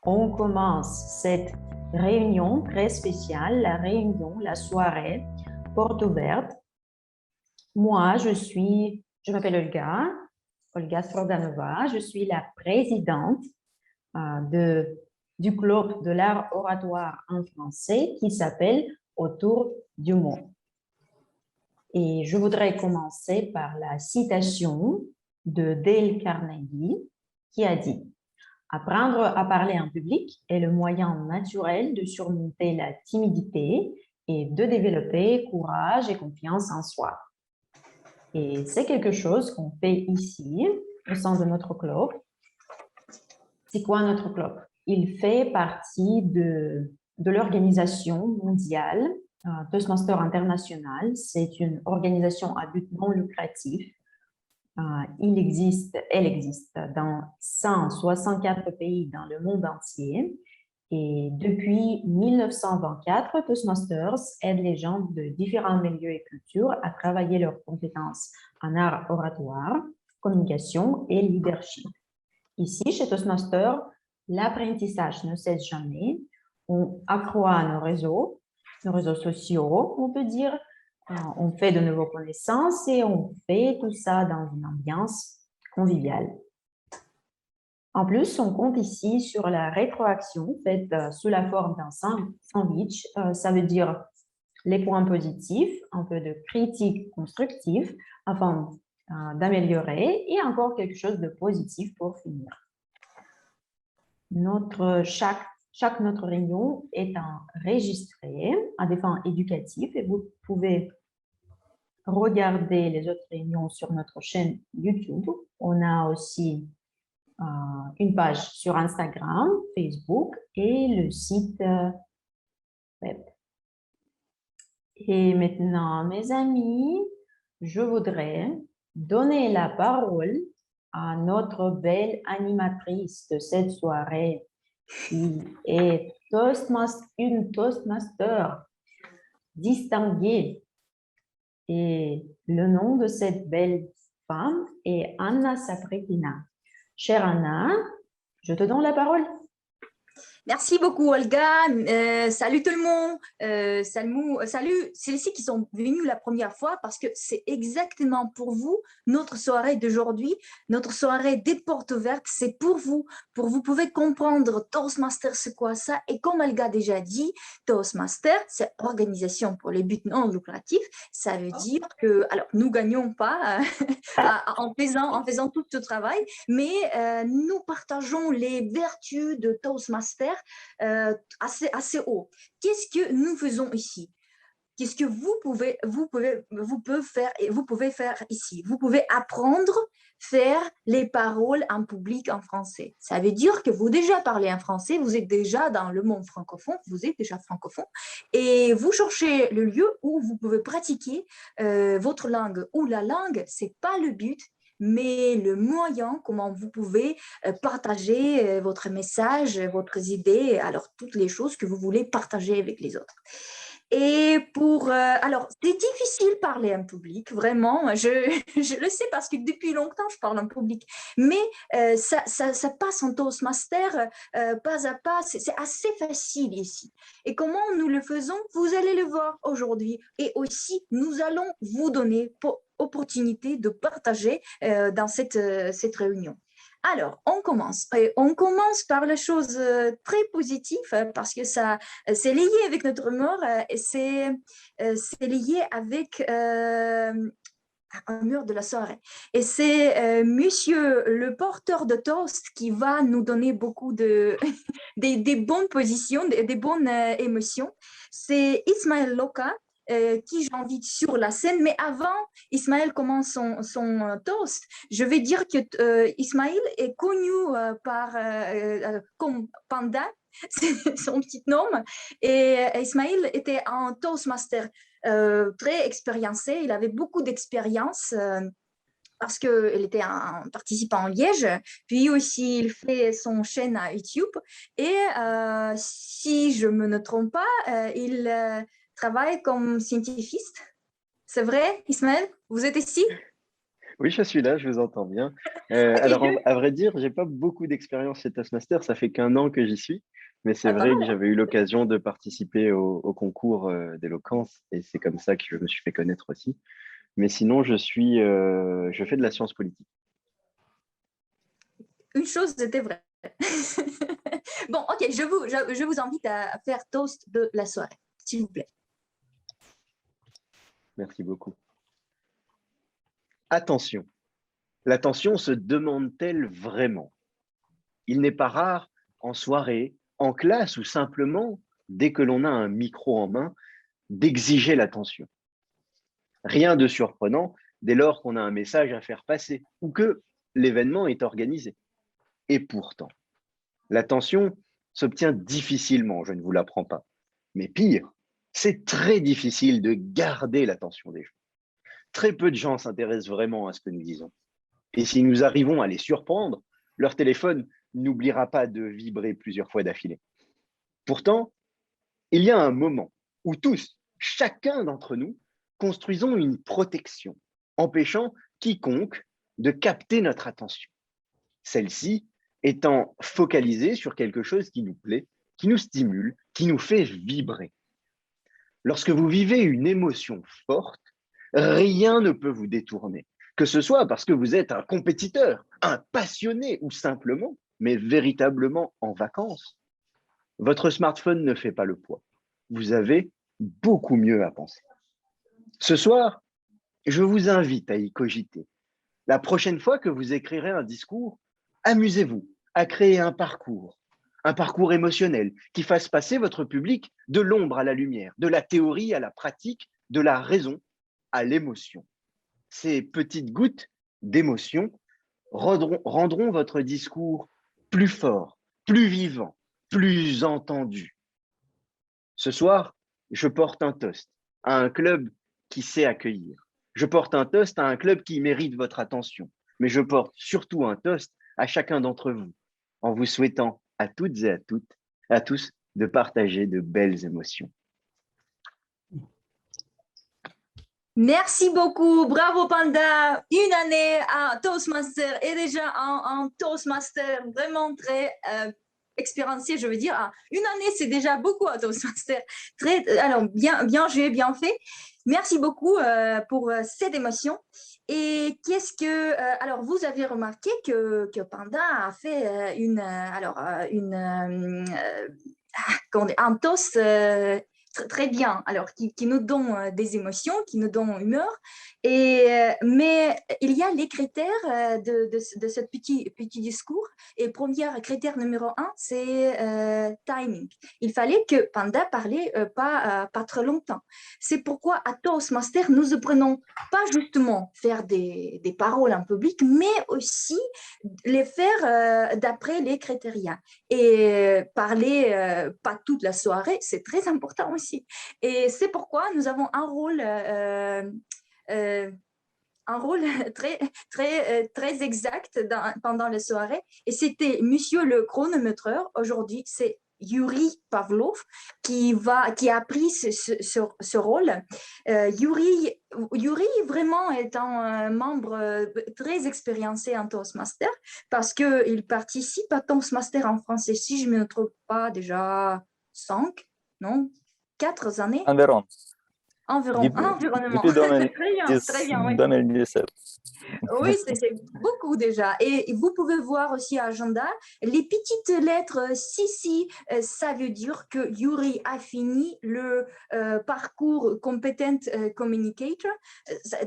On commence cette réunion très spéciale, la soirée porte ouverte. Moi, je m'appelle Olga Stroganova, je suis la présidente du club de l'art oratoire en français qui s'appelle Autour du mot. Et je voudrais commencer par la citation de Dale Carnegie qui a dit: apprendre à parler en public est le moyen naturel de surmonter la timidité et de développer courage et confiance en soi. Et c'est quelque chose qu'on fait ici, au sein de notre club. C'est quoi notre club? Il fait partie de l'organisation mondiale Toastmaster International. C'est une organisation à but non lucratif. Elle existe dans 164 pays dans le monde entier. Et depuis 1924, Toastmasters aide les gens de différents milieux et cultures à travailler leurs compétences en art oratoire, communication et leadership. Ici, chez Toastmasters, l'apprentissage ne cesse jamais. On accroît nos réseaux sociaux, on peut dire. On fait de nouvelles connaissances et on fait tout ça dans une ambiance conviviale. En plus, on compte ici sur la rétroaction faite sous la forme d'un sandwich. Ça veut dire les points positifs, un peu de critique constructive afin d'améliorer et encore quelque chose de positif pour finir. Chaque notre réunion est enregistrée à des fins éducatives et vous pouvez regarder les autres réunions sur notre chaîne YouTube. On a aussi une page sur Instagram, Facebook et le site web. Et maintenant, mes amis, je voudrais donner la parole à notre belle animatrice de cette soirée qui est une Toastmaster distinguée. Et le nom de cette belle femme est Anna Sapretina. Chère Anna, je te donne la parole. Merci beaucoup, Olga. Salut tout le monde. Salut celles-ci qui sont venues la première fois parce que c'est exactement pour vous notre soirée d'aujourd'hui, notre soirée des portes ouvertes. C'est pour vous. Vous pouvez comprendre Toastmaster, c'est quoi ça? Et comme Olga a déjà dit, Toastmaster, c'est organisation pour les buts non lucratifs. Ça veut dire que, alors, nous gagnons pas en faisant tout ce travail, mais nous partageons les vertus de Toastmaster assez haut. Qu'est-ce que nous faisons ici? Qu'est-ce que vous pouvez faire ici? Vous pouvez apprendre à faire les paroles en public en français. Ça veut dire que vous déjà parlez en français, vous êtes déjà dans le monde francophone, vous êtes déjà francophone, et vous cherchez le lieu où vous pouvez pratiquer votre langue. Ou la langue, c'est pas le but, mais le moyen comment vous pouvez partager votre message, votre idée, alors toutes les choses que vous voulez partager avec les autres. Et alors, c'est difficile de parler en public, vraiment. Je le sais parce que depuis longtemps, je parle en public. Mais ça passe en Toastmaster pas à pas. C'est assez facile ici. Et comment nous le faisons? Vous allez le voir aujourd'hui. Et aussi, nous allons vous donner opportunité de partager dans cette réunion. Alors, on commence. Et on commence par les choses très positives parce que c'est lié avec notre humour et c'est lié avec un mur de la soirée. Et c'est monsieur le porteur de toast qui va nous donner beaucoup des bonnes positions, des bonnes émotions. C'est Ismaël Loka qui j'invite sur la scène. Mais avant, Ismaël commence son toast. Je vais dire que Ismaël est connu comme Panda, c'est son petit nom. Et Ismaël était un Toastmaster très expériencé. Il avait beaucoup d'expérience. Parce qu'il était un participant en Liège, puis aussi il fait son chaîne à YouTube, et si je ne me trompe pas, il travaille comme scientifique. C'est vrai, Ismaël? Vous êtes ici? Oui, je suis là, je vous entends bien. Ok, Alors, à vrai dire, j'ai pas beaucoup d'expérience chez Toastmaster, ça fait qu'un an que j'y suis, mais c'est pas vrai mal, que hein. j'avais eu l'occasion de participer au concours d'éloquence et c'est comme ça que je me suis fait connaître aussi. Mais sinon, je fais de la science politique. Une chose était vraie. Bon, ok, je vous invite à faire toast de la soirée, s'il vous plaît. Merci beaucoup. Attention, l'attention se demande-t-elle vraiment? Il n'est pas rare, en soirée, en classe ou simplement, dès que l'on a un micro en main, d'exiger l'attention. Rien de surprenant dès lors qu'on a un message à faire passer ou que l'événement est organisé. Et pourtant, l'attention s'obtient difficilement, je ne vous l'apprends pas. Mais pire, c'est très difficile de garder l'attention des gens. Très peu de gens s'intéressent vraiment à ce que nous disons. Et si nous arrivons à les surprendre, leur téléphone n'oubliera pas de vibrer plusieurs fois d'affilée. Pourtant, il y a un moment où tous, chacun d'entre nous, construisons une protection, empêchant quiconque de capter notre attention. Celle-ci étant focalisée sur quelque chose qui nous plaît, qui nous stimule, qui nous fait vibrer. Lorsque vous vivez une émotion forte, rien ne peut vous détourner, que ce soit parce que vous êtes un compétiteur, un passionné ou simplement, mais véritablement en vacances. Votre smartphone ne fait pas le poids. Vous avez beaucoup mieux à penser. Ce soir, je vous invite à y cogiter. La prochaine fois que vous écrirez un discours, amusez-vous à créer un parcours émotionnel qui fasse passer votre public de l'ombre à la lumière, de la théorie à la pratique, de la raison à l'émotion. Ces petites gouttes d'émotion rendront votre discours plus fort, plus vivant, plus entendu. Ce soir, je porte un toast à un club qui sait accueillir. Je porte un toast à un club qui mérite votre attention. Mais je porte surtout un toast à chacun d'entre vous en vous souhaitant à toutes et à tous de partager de belles émotions. Merci beaucoup, bravo Panda. Une année à Toastmaster et déjà un Toastmaster vraiment très expérimenté, je veux dire. Une année, c'est déjà beaucoup à Toastmaster. Alors, bien joué, bien fait. Merci beaucoup pour cette émotion. Et qu'est-ce que... alors, vous avez remarqué que Panda a fait un toast très bien, alors qui nous donne des émotions, qui nous donne humeur. Mais il y a les critères de ce petit discours. Et premier critère numéro un, c'est timing. Il fallait que Panda parlait pas trop longtemps. C'est pourquoi à Toastmaster, nous ne prenons pas justement faire des paroles en public, mais aussi les faire d'après les critères. Et parler pas toute la soirée, c'est très important aussi. Et c'est pourquoi nous avons un rôle très exact pendant la soirée. Et c'était Monsieur le chronométreur. Aujourd'hui, c'est Yuri Pavlov qui a pris ce rôle. Yuri vraiment est un membre très expérimenté en Toastmaster parce qu'il participe à Toastmaster en français, si je ne me trompe pas, déjà 5, non, 4 années. Environ. Environnement. Depuis 2010, Très bien, oui. 2017. Oui, c'est beaucoup déjà. Et vous pouvez voir aussi à l'agenda les petites lettres CC. Ça veut dire que Yuri a fini le parcours Competent Communicator.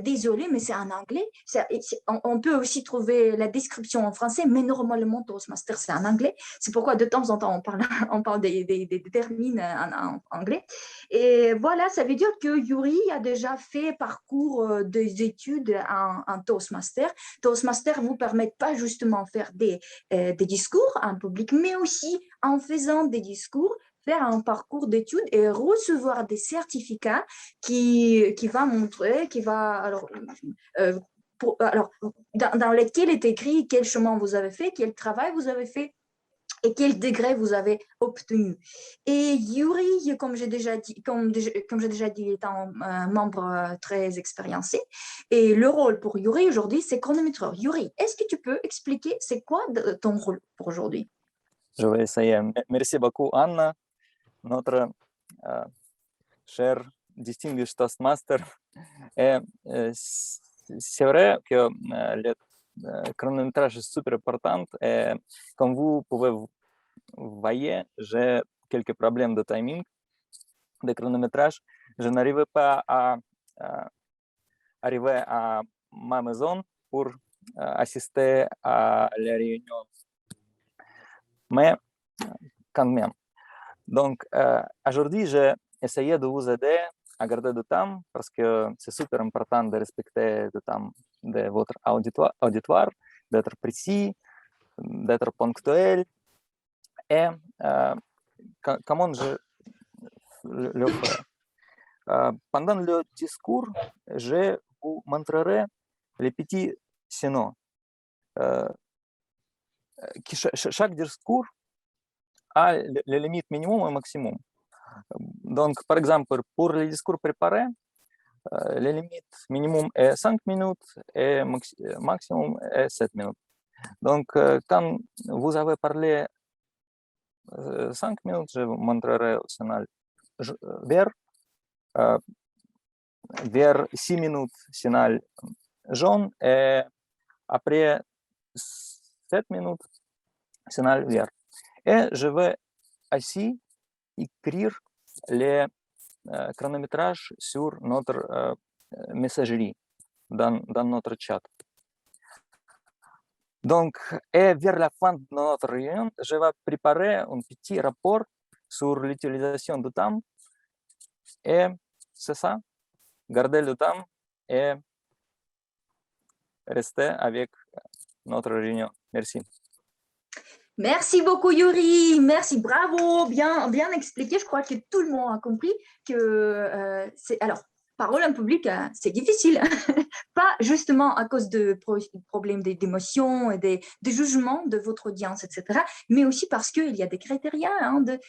Désolé, mais c'est en anglais. On peut aussi trouver la description en français, mais normalement, Toastmaster, c'est en anglais. C'est pourquoi de temps en temps, on parle des termines en anglais. Et voilà, ça veut dire que Yuri a déjà fait parcours des études en Toastmaster. Toastmaster vous permet pas justement faire des discours en public, mais aussi en faisant des discours, faire un parcours d'études et recevoir des certificats qui va montrer, dans lesquels est écrit quel chemin vous avez fait, quel travail vous avez fait. et quel degré vous avez obtenu. Et Yuri, comme j'ai déjà dit, est un membre très expériencé. Et le rôle pour Yuri aujourd'hui, c'est chronométreur. Yuri, est-ce que tu peux expliquer c'est quoi ton rôle pour aujourd'hui? Je vais essayer. Merci beaucoup, Anna, notre cher distinguished Toastmaster. Et c'est vrai que le chronométrage est super important. Et comme vous pouvez voir, j'ai quelques problèmes de timing, de chronométrage. Je n'arrivais pas à arriver à ma maison pour assister à la réunion. Mais quand même. Donc, aujourd'hui, j'ai essayé de vous aider à garder du temps parce que c'est super important de respecter le temps de votre auditoire, d'être précis, d'être ponctuel. Et comment je le fais? Pendant le discours, je vous montrerai les petits signaux. Chaque discours a les limites minimum et maximum. Donc, par exemple, pour les discours préparés, les limites minimum est 5 minutes et maximum est 7 minutes. Donc, quand vous avez parlé 5 minutes, je vous montrerai au signal vert. Vers 6 minutes, signal jaune. Et après 7 minutes, signal vert. Et je vais aussi écrire les chronométrages sur notre messagerie, dans notre chat. Donc, et vers la fin de notre réunion, je vais préparer un petit rapport sur l'utilisation du temps. Et c'est ça, garder le temps et rester avec notre réunion. Merci. Merci beaucoup, Yuri. Merci, bravo, bien expliqué. Je crois que tout le monde a compris que c'est... Alors, parole en public, c'est difficile. Pas justement à cause de problèmes d'émotion et des jugements de votre audience, etc. Mais aussi parce qu'il y a des critères.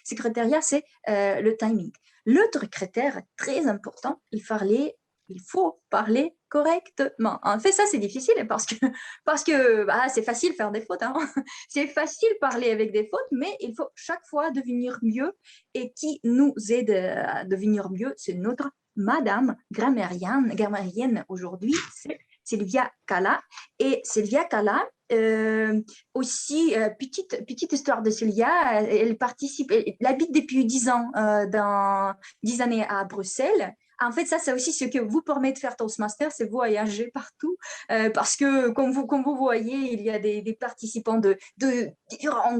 Ces critères, c'est le timing. L'autre critère très important, il faut parler correctement. En fait, ça, c'est difficile parce que c'est facile faire des fautes. C'est facile parler avec des fautes, mais il faut chaque fois devenir mieux. Et qui nous aide à devenir mieux, c'est notre madame grammairienne aujourd'hui, c'est Sylvia Cala. Et Sylvia Cala, aussi, petite histoire de Sylvia, elle habite depuis 10 ans, 10 années à Bruxelles. En fait, ça, c'est aussi ce que vous permet de faire Toastmaster, c'est voyager partout. Parce que, comme vous voyez, il y a des participants de différents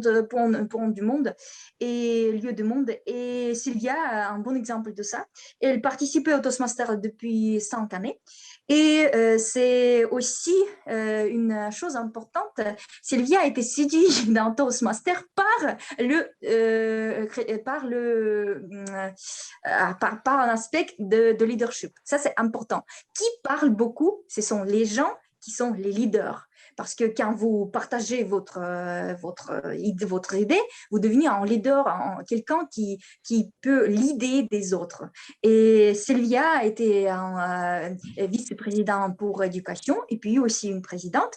points du monde et lieux du monde. Et Sylvia a un bon exemple de ça. Elle participait au Toastmaster depuis 5 années. Et c'est aussi une chose importante. Sylvia a été séduite dans Toastmaster par un aspect de leadership. Ça, c'est important. Qui parle beaucoup, ce sont les gens qui sont les leaders. Parce que quand vous partagez votre idée, vous devenez un leader, quelqu'un qui peut leader des autres. Et Sylvia a été vice-président pour éducation et puis aussi une présidente.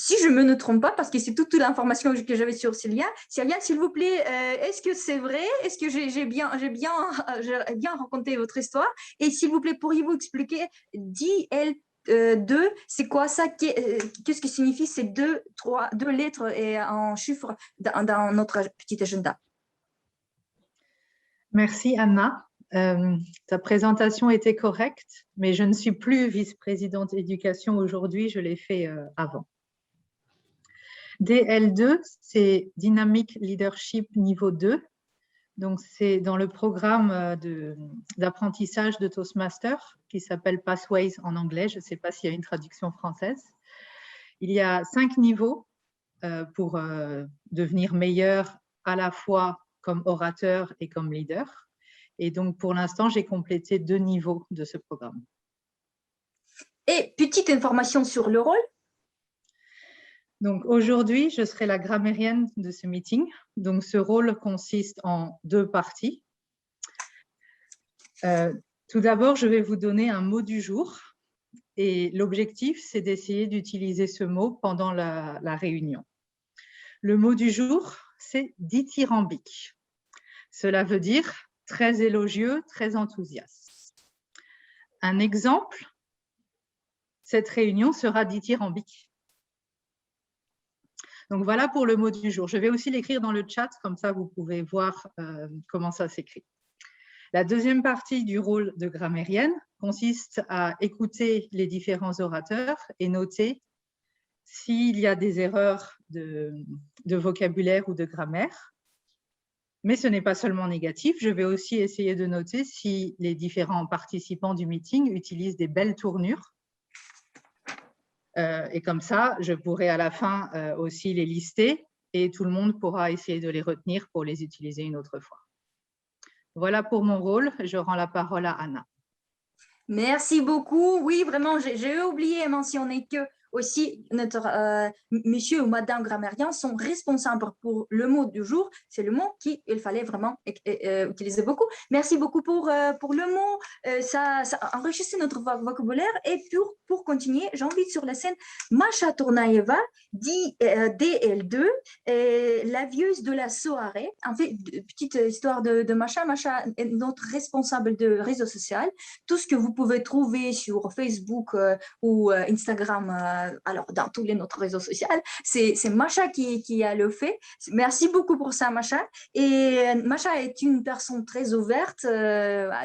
Si je ne me trompe pas, parce que c'est toute l'information que j'avais sur Sylvia. Sylvia, s'il vous plaît, est-ce que c'est vrai? Est-ce que j'ai bien raconté votre histoire? Et s'il vous plaît, pourriez-vous expliquer DL2, c'est quoi ça? Qu'est-ce que signifie ces deux lettres et un chiffre dans notre petit agenda? Merci, Anna. Ta présentation était correcte, mais je ne suis plus vice-présidente éducation aujourd'hui, je l'ai fait avant. DL2, c'est Dynamic Leadership niveau 2. Donc, c'est dans le programme d'apprentissage de Toastmaster qui s'appelle Pathways en anglais. Je ne sais pas s'il y a une traduction française. Il y a 5 niveaux pour devenir meilleur à la fois comme orateur et comme leader. Et donc, pour l'instant, j'ai complété 2 niveaux de ce programme. Et petite information sur le rôle. Donc aujourd'hui, je serai la grammairienne de ce meeting. Donc ce rôle consiste en 2 parties. Tout d'abord, je vais vous donner un mot du jour et l'objectif, c'est d'essayer d'utiliser ce mot pendant la réunion. Le mot du jour, c'est dithyrambique. Cela veut dire très élogieux, très enthousiaste. Un exemple, cette réunion sera dithyrambique. Donc voilà pour le mot du jour. Je vais aussi l'écrire dans le chat, comme ça vous pouvez voir comment ça s'écrit. La deuxième partie du rôle de grammairienne consiste à écouter les différents orateurs et noter s'il y a des erreurs de vocabulaire ou de grammaire. Mais ce n'est pas seulement négatif, je vais aussi essayer de noter si les différents participants du meeting utilisent des belles tournures. Et comme ça, je pourrai à la fin aussi les lister et tout le monde pourra essayer de les retenir pour les utiliser une autre fois. Voilà pour mon rôle. Je rends la parole à Anna. Merci beaucoup. Oui, vraiment, j'ai oublié de mentionner que aussi notre monsieur ou madame grammairien sont responsables pour le mot du jour. C'est le mot qu'il fallait vraiment utiliser beaucoup. Merci beaucoup pour le mot. Ça enrichissait notre vocabulaire. Et pour continuer, j'invite sur la scène Masha Tournaeva, DL2, la vieuse de la soirée. En fait, petite histoire de Masha. Masha est notre responsable de réseau social. Tout ce que vous pouvez trouver sur Facebook ou Instagram, alors dans tous les autres réseaux sociaux, c'est Masha qui a le fait. Merci beaucoup pour ça, Masha. Et Masha est une personne très ouverte.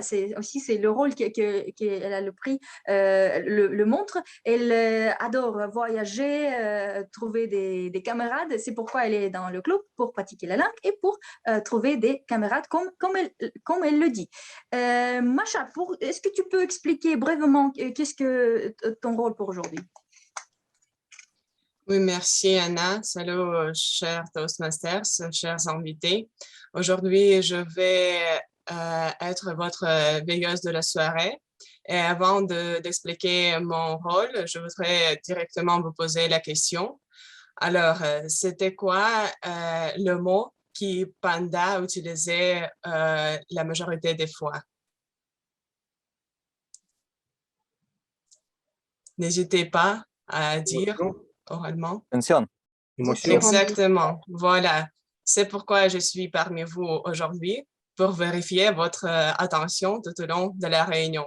C'est le rôle qu'elle a le prix le montre. Elle adore voyager, trouver des camarades. C'est pourquoi elle est dans le club, pour pratiquer la langue et pour trouver des camarades comme elle le dit. Masha, est-ce que tu peux expliquer brièvement qu'est-ce que ton rôle pour aujourd'hui? Oui, merci Anna. Salut chers Toastmasters, chers invités. Aujourd'hui, je vais être votre veilleuse de la soirée. Et avant d'expliquer mon rôle, je voudrais directement vous poser la question. Alors, c'était quoi le mot qui Panda utilisait la majorité des fois? N'hésitez pas à dire oralement. Attention. Exactement, voilà. C'est pourquoi je suis parmi vous aujourd'hui, pour vérifier votre attention tout au long de la réunion.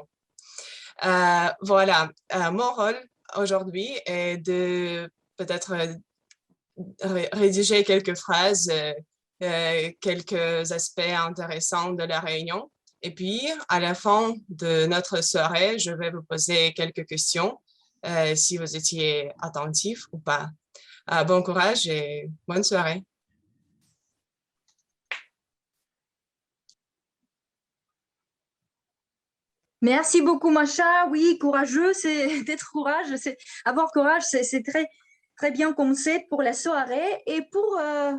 Voilà, mon rôle aujourd'hui est de peut-être rédiger quelques phrases, quelques aspects intéressants de la réunion. Et puis, à la fin de notre soirée, je vais vous poser quelques questions, si vous étiez attentifs ou pas. Bon courage et bonne soirée. Merci beaucoup, Masha. Oui, courageux, c'est d'être courageux. Avoir courage, c'est très, très bien concept pour la soirée. Et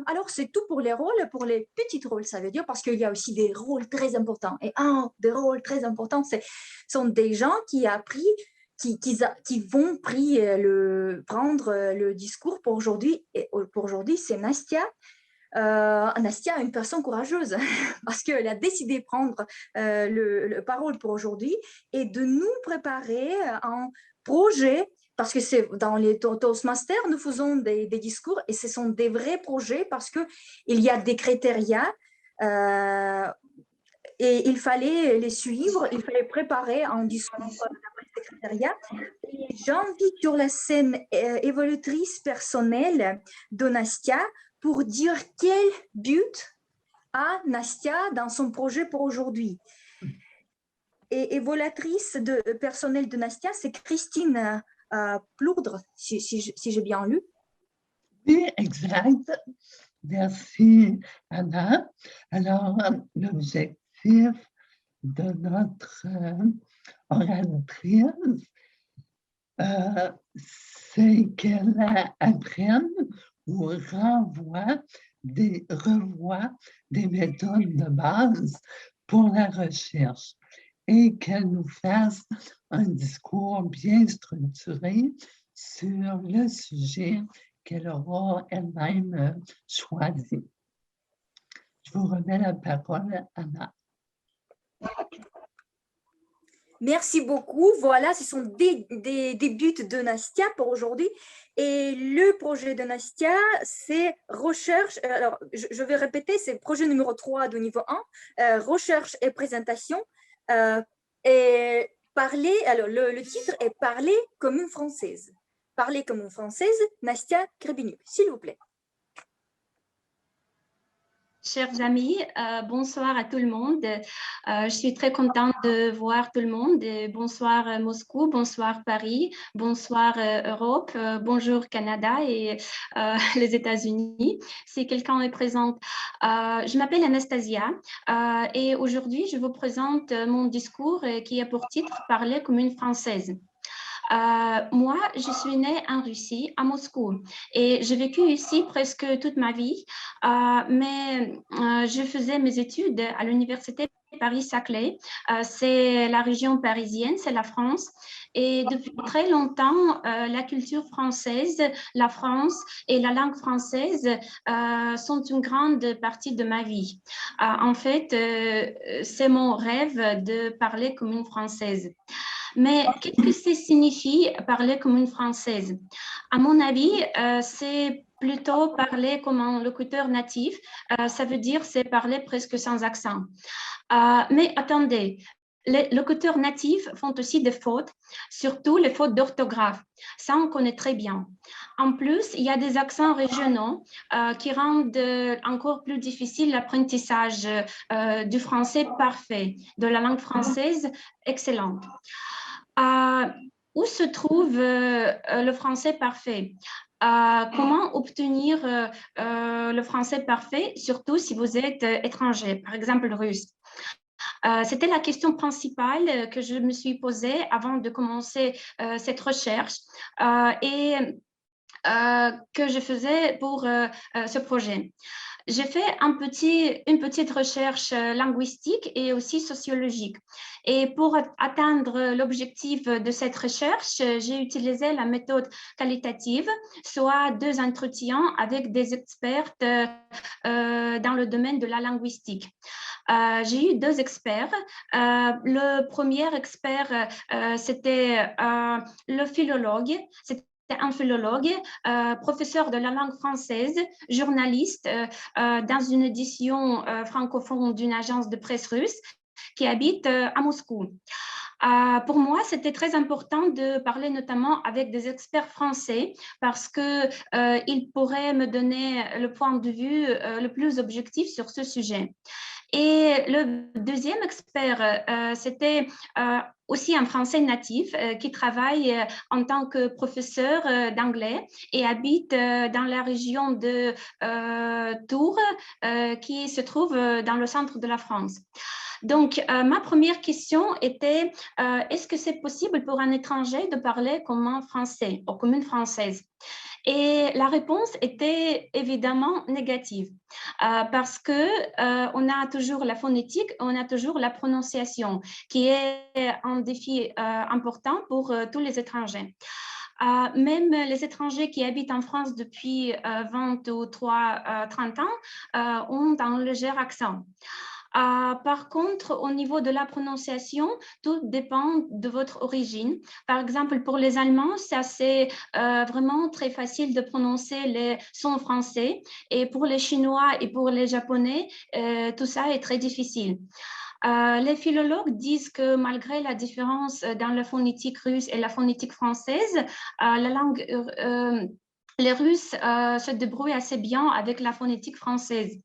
alors, c'est tout pour les rôles, pour les petits rôles, ça veut dire, parce qu'il y a aussi des rôles très importants. Et un des rôles très importants, sont des gens qui vont prendre le discours pour aujourd'hui. Et pour aujourd'hui, c'est Nastia. Nastia est une personne courageuse parce qu'elle a décidé de prendre le parole pour aujourd'hui et de nous préparer un projet, parce que c'est dans les Toastmasters, nous faisons des discours et ce sont des vrais projets parce qu'il y a des critères et il fallait les suivre, il fallait préparer un discours d'après ces critères. Et j'invite sur la scène évolutrice personnelle de Nastia pour dire quel but a Nastia dans son projet pour aujourd'hui. Et évaluatrice personnelle de Nastia, c'est Christine Plourdre, si j'ai bien lu. Oui, exact. Merci, Anna. Alors, l'objectif de notre oratrice, c'est qu'elle apprenne ou revoie des méthodes de base pour la recherche et qu'elle nous fasse un discours bien structuré sur le sujet qu'elle aura elle-même choisi. Je vous remets la parole, Anna. Merci beaucoup. Voilà, ce sont des buts de Nastia pour aujourd'hui. Et le projet de Nastia, c'est recherche. Alors, je vais répéter, c'est le projet numéro 3 de niveau 1, recherche et présentation. Et parler, alors le titre est Parler comme une Française. Parler comme une Française, Nastia Grébignou, s'il vous plaît. Chers amis, bonsoir à tout le monde. Je suis très contente de voir tout le monde. Bonsoir Moscou, bonsoir Paris, bonsoir Europe, bonjour Canada et les États-Unis, si quelqu'un est présent. Je m'appelle Anastasia et aujourd'hui, je vous présente mon discours qui a pour titre « Parler comme une Française ». Moi, je suis née en Russie, à Moscou, et j'ai vécu ici presque toute ma vie, mais je faisais mes études à l'université Paris-Saclay. C'est la région parisienne, c'est la France, et depuis très longtemps, la culture française, la France et la langue française sont une grande partie de ma vie. En fait, c'est mon rêve de parler comme une Française. Mais qu'est-ce que ça signifie parler comme une Française? À mon avis, c'est plutôt parler comme un locuteur natif. Ça veut dire c'est parler presque sans accent. Mais attendez, les locuteurs natifs font aussi des fautes, surtout les fautes d'orthographe. Ça, on connaît très bien. En plus, il y a des accents régionaux qui rendent encore plus difficile l'apprentissage du français parfait, de la langue française excellente. Où se trouve le français parfait? Comment obtenir le français parfait, surtout si vous êtes étranger, par exemple russe? C'était la question principale que je me suis posée avant de commencer cette recherche et que je faisais pour ce projet. J'ai fait une petite recherche linguistique et aussi sociologique. Et pour atteindre l'objectif de cette recherche, j'ai utilisé la méthode qualitative, soit 2 entretiens avec des experts dans le domaine de la linguistique. J'ai eu 2 experts. Le premier expert, c'était le philologue. C'était un philologue, professeur de la langue française, journaliste dans une édition francophone d'une agence de presse russe qui habite à Moscou. Pour moi, c'était très important de parler notamment avec des experts français parce qu'ils pourraient me donner le point de vue le plus objectif sur ce sujet. Et le deuxième expert, c'était aussi un Français natif qui travaille en tant que professeur d'anglais et habite dans la région de Tours, qui se trouve dans le centre de la France. Donc, ma première question était, est-ce que c'est possible pour un étranger de parler comme un Français ou comme une Française? Et la réponse était évidemment négative parce qu'on a toujours la phonétique, on a toujours la prononciation qui est un défi important pour tous les étrangers. Même les étrangers qui habitent en France depuis 20 ou 30 ans ont un léger accent. Par contre, au niveau de la prononciation, tout dépend de votre origine. Par exemple, pour les Allemands, c'est vraiment très facile de prononcer les sons français. Et pour les Chinois et pour les Japonais, tout ça est très difficile. Les philologues disent que malgré la différence dans la phonétique russe et la phonétique française, les Russes se débrouillent assez bien avec la phonétique française.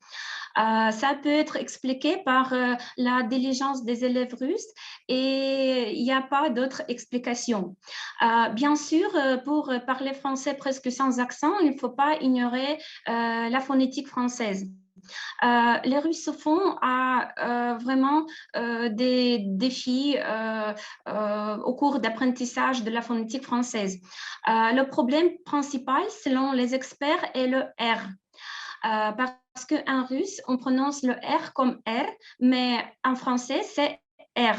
Ça peut être expliqué par la diligence des élèves russes et il n'y a pas d'autre explication. Bien sûr, pour parler français presque sans accent, il ne faut pas ignorer la phonétique française. Les russophones ont vraiment des défis au cours d'apprentissage de la phonétique française. Le problème principal, selon les experts, est le R. Parce qu'en russe, on prononce le R comme R, mais en français, c'est R.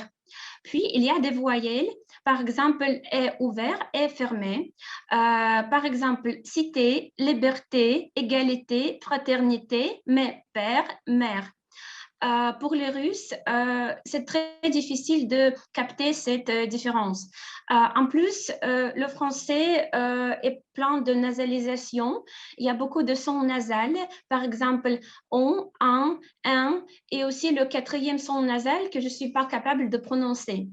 Puis, il y a des voyelles, par exemple, est ouvert, est fermé. Par exemple, cité, liberté, égalité, fraternité, mais père, mère. Pour les Russes, c'est très difficile de capter cette différence. En plus, le français est plein de nasalisation. Il y a beaucoup de sons nasales, par exemple on, un, et aussi le quatrième son nasal que je ne suis pas capable de prononcer.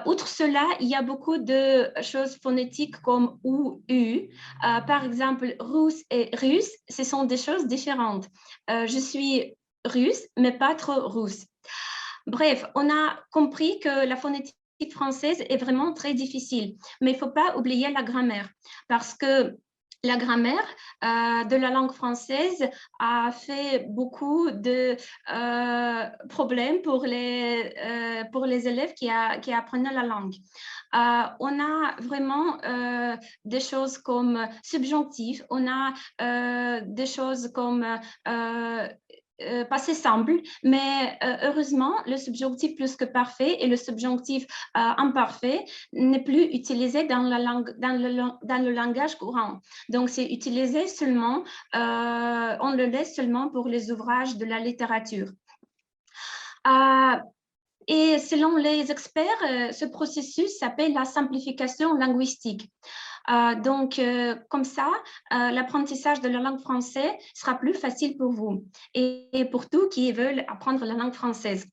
Outre cela, il y a beaucoup de choses phonétiques comme ou, u. Par exemple, russe et russe, ce sont des choses différentes. Je suis russe, mais pas trop russe. Bref, on a compris que la phonétique française est vraiment très difficile, mais il ne faut pas oublier la grammaire, parce que la grammaire de la langue française a fait beaucoup de problèmes pour les élèves qui apprenaient la langue. On a vraiment des choses comme subjonctif, on a des choses comme passé simple, mais heureusement, le subjonctif plus que parfait et le subjonctif imparfait n'est plus utilisé dans le langage courant. Donc, c'est utilisé seulement, on le laisse seulement pour les ouvrages de la littérature. Et selon les experts, ce processus s'appelle la simplification linguistique. Donc, comme ça, l'apprentissage de la langue française sera plus facile pour vous et pour tous qui veulent apprendre la langue française.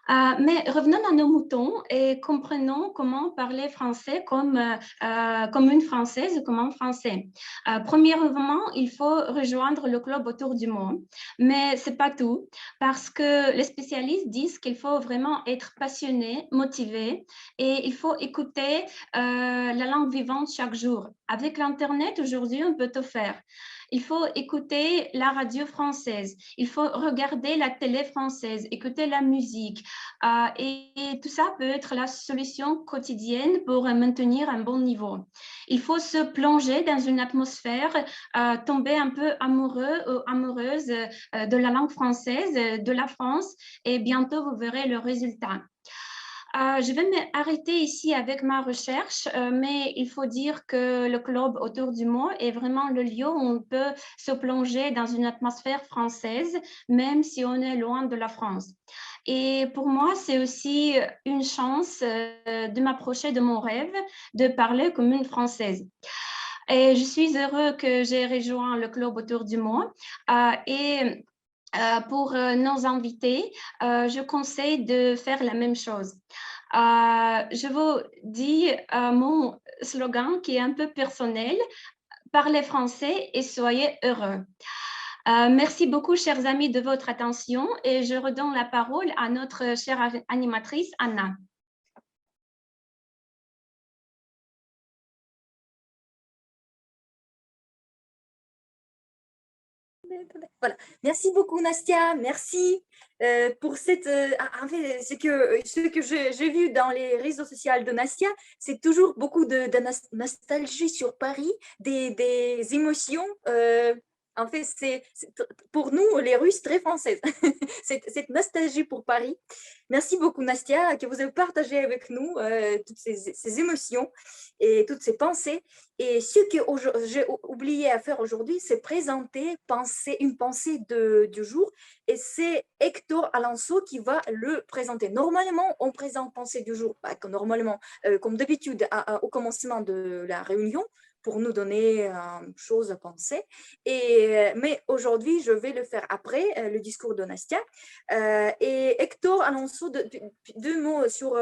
Mais revenons à nos moutons et comprenons comment parler français comme une Française ou comme un Français. Premièrement, il faut rejoindre le club autour du monde, mais ce n'est pas tout, parce que les spécialistes disent qu'il faut vraiment être passionné, motivé, et il faut écouter la langue vivante chaque jour. Avec l'Internet, aujourd'hui, on peut tout faire. Il faut écouter la radio française, il faut regarder la télé française, écouter la musique. Et tout ça peut être la solution quotidienne pour maintenir un bon niveau. Il faut se plonger dans une atmosphère, tomber un peu amoureux ou amoureuse de la langue française, de la France, et bientôt vous verrez le résultat. Je vais m'arrêter ici avec ma recherche, mais il faut dire que le club autour du monde est vraiment le lieu où on peut se plonger dans une atmosphère française, même si on est loin de la France. Et pour moi, c'est aussi une chance de m'approcher de mon rêve, de parler comme une Française. Et je suis heureux que j'ai rejoint le club autour du monde. Et pour nos invités, je conseille de faire la même chose. Je vous dis mon slogan qui est un peu personnel, parlez français et soyez heureux. Merci beaucoup, chers amis, de votre attention et je redonne la parole à notre chère animatrice, Anna. Voilà. Merci beaucoup, Nastia. Merci pour cette. En fait, ce que j'ai vu dans les réseaux sociaux de Nastia, c'est toujours beaucoup de nostalgie sur Paris, des émotions. En fait, c'est pour nous, les Russes, très françaises, cette nostalgie pour Paris. Merci beaucoup, Nastia, que vous avez partagé avec nous toutes ces émotions et toutes ces pensées. Et ce que j'ai oublié à faire aujourd'hui, c'est présenter une pensée du jour. Et c'est Hector Alonso qui va le présenter. Normalement, on présente pensée du jour, normalement, comme d'habitude, au commencement de la réunion, pour nous donner une chose à penser. Mais aujourd'hui, je vais le faire après le discours de Nastia. Et Hector Alonso, deux mots sur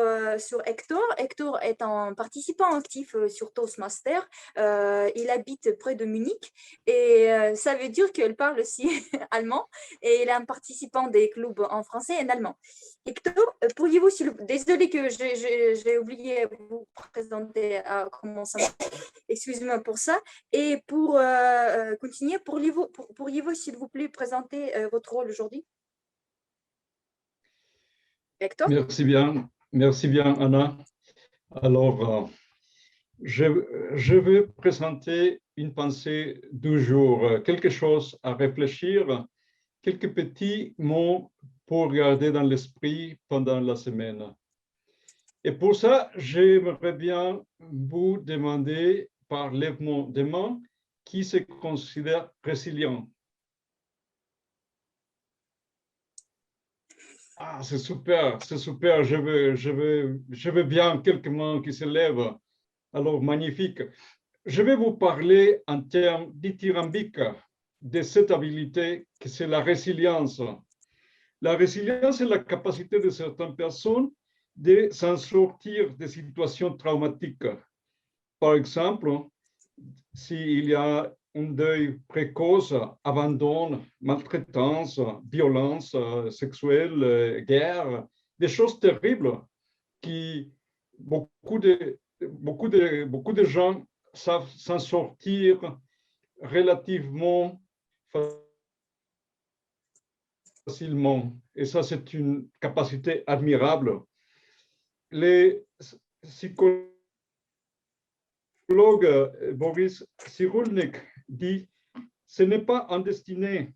Hector. Hector est un participant actif sur Toastmaster. Il habite près de Munich et ça veut dire qu'il parle aussi allemand et il est un participant des clubs en français et en allemand. Hector, pourriez-vous, désolé que j'ai oublié de vous présenter à commencer. Excusez-moi pour ça. Et pour continuer, pourriez-vous, s'il vous plaît, présenter votre rôle aujourd'hui? Hector? Merci bien, Anna. Alors, je vais présenter une pensée du jour, quelque chose à réfléchir, quelques petits mots pour garder dans l'esprit pendant la semaine. Et pour ça, j'aimerais bien vous demander par lèvement des mains qui se considère résilient. Ah, c'est super, c'est super. Je veux bien quelques mains qui se lèvent. Alors, magnifique. Je vais vous parler en termes dithyrambiques de cette habilité que c'est la résilience. La résilience est la capacité de certaines personnes de s'en sortir des situations traumatiques. Par exemple, s'il y a un deuil précoce, abandon, maltraitance, violence sexuelle, guerre, des choses terribles qui beaucoup de gens savent s'en sortir relativement facilement. Et ça, c'est une capacité admirable. Les psychologues Boris Cyrulnik dit « Ce n'est pas un destiné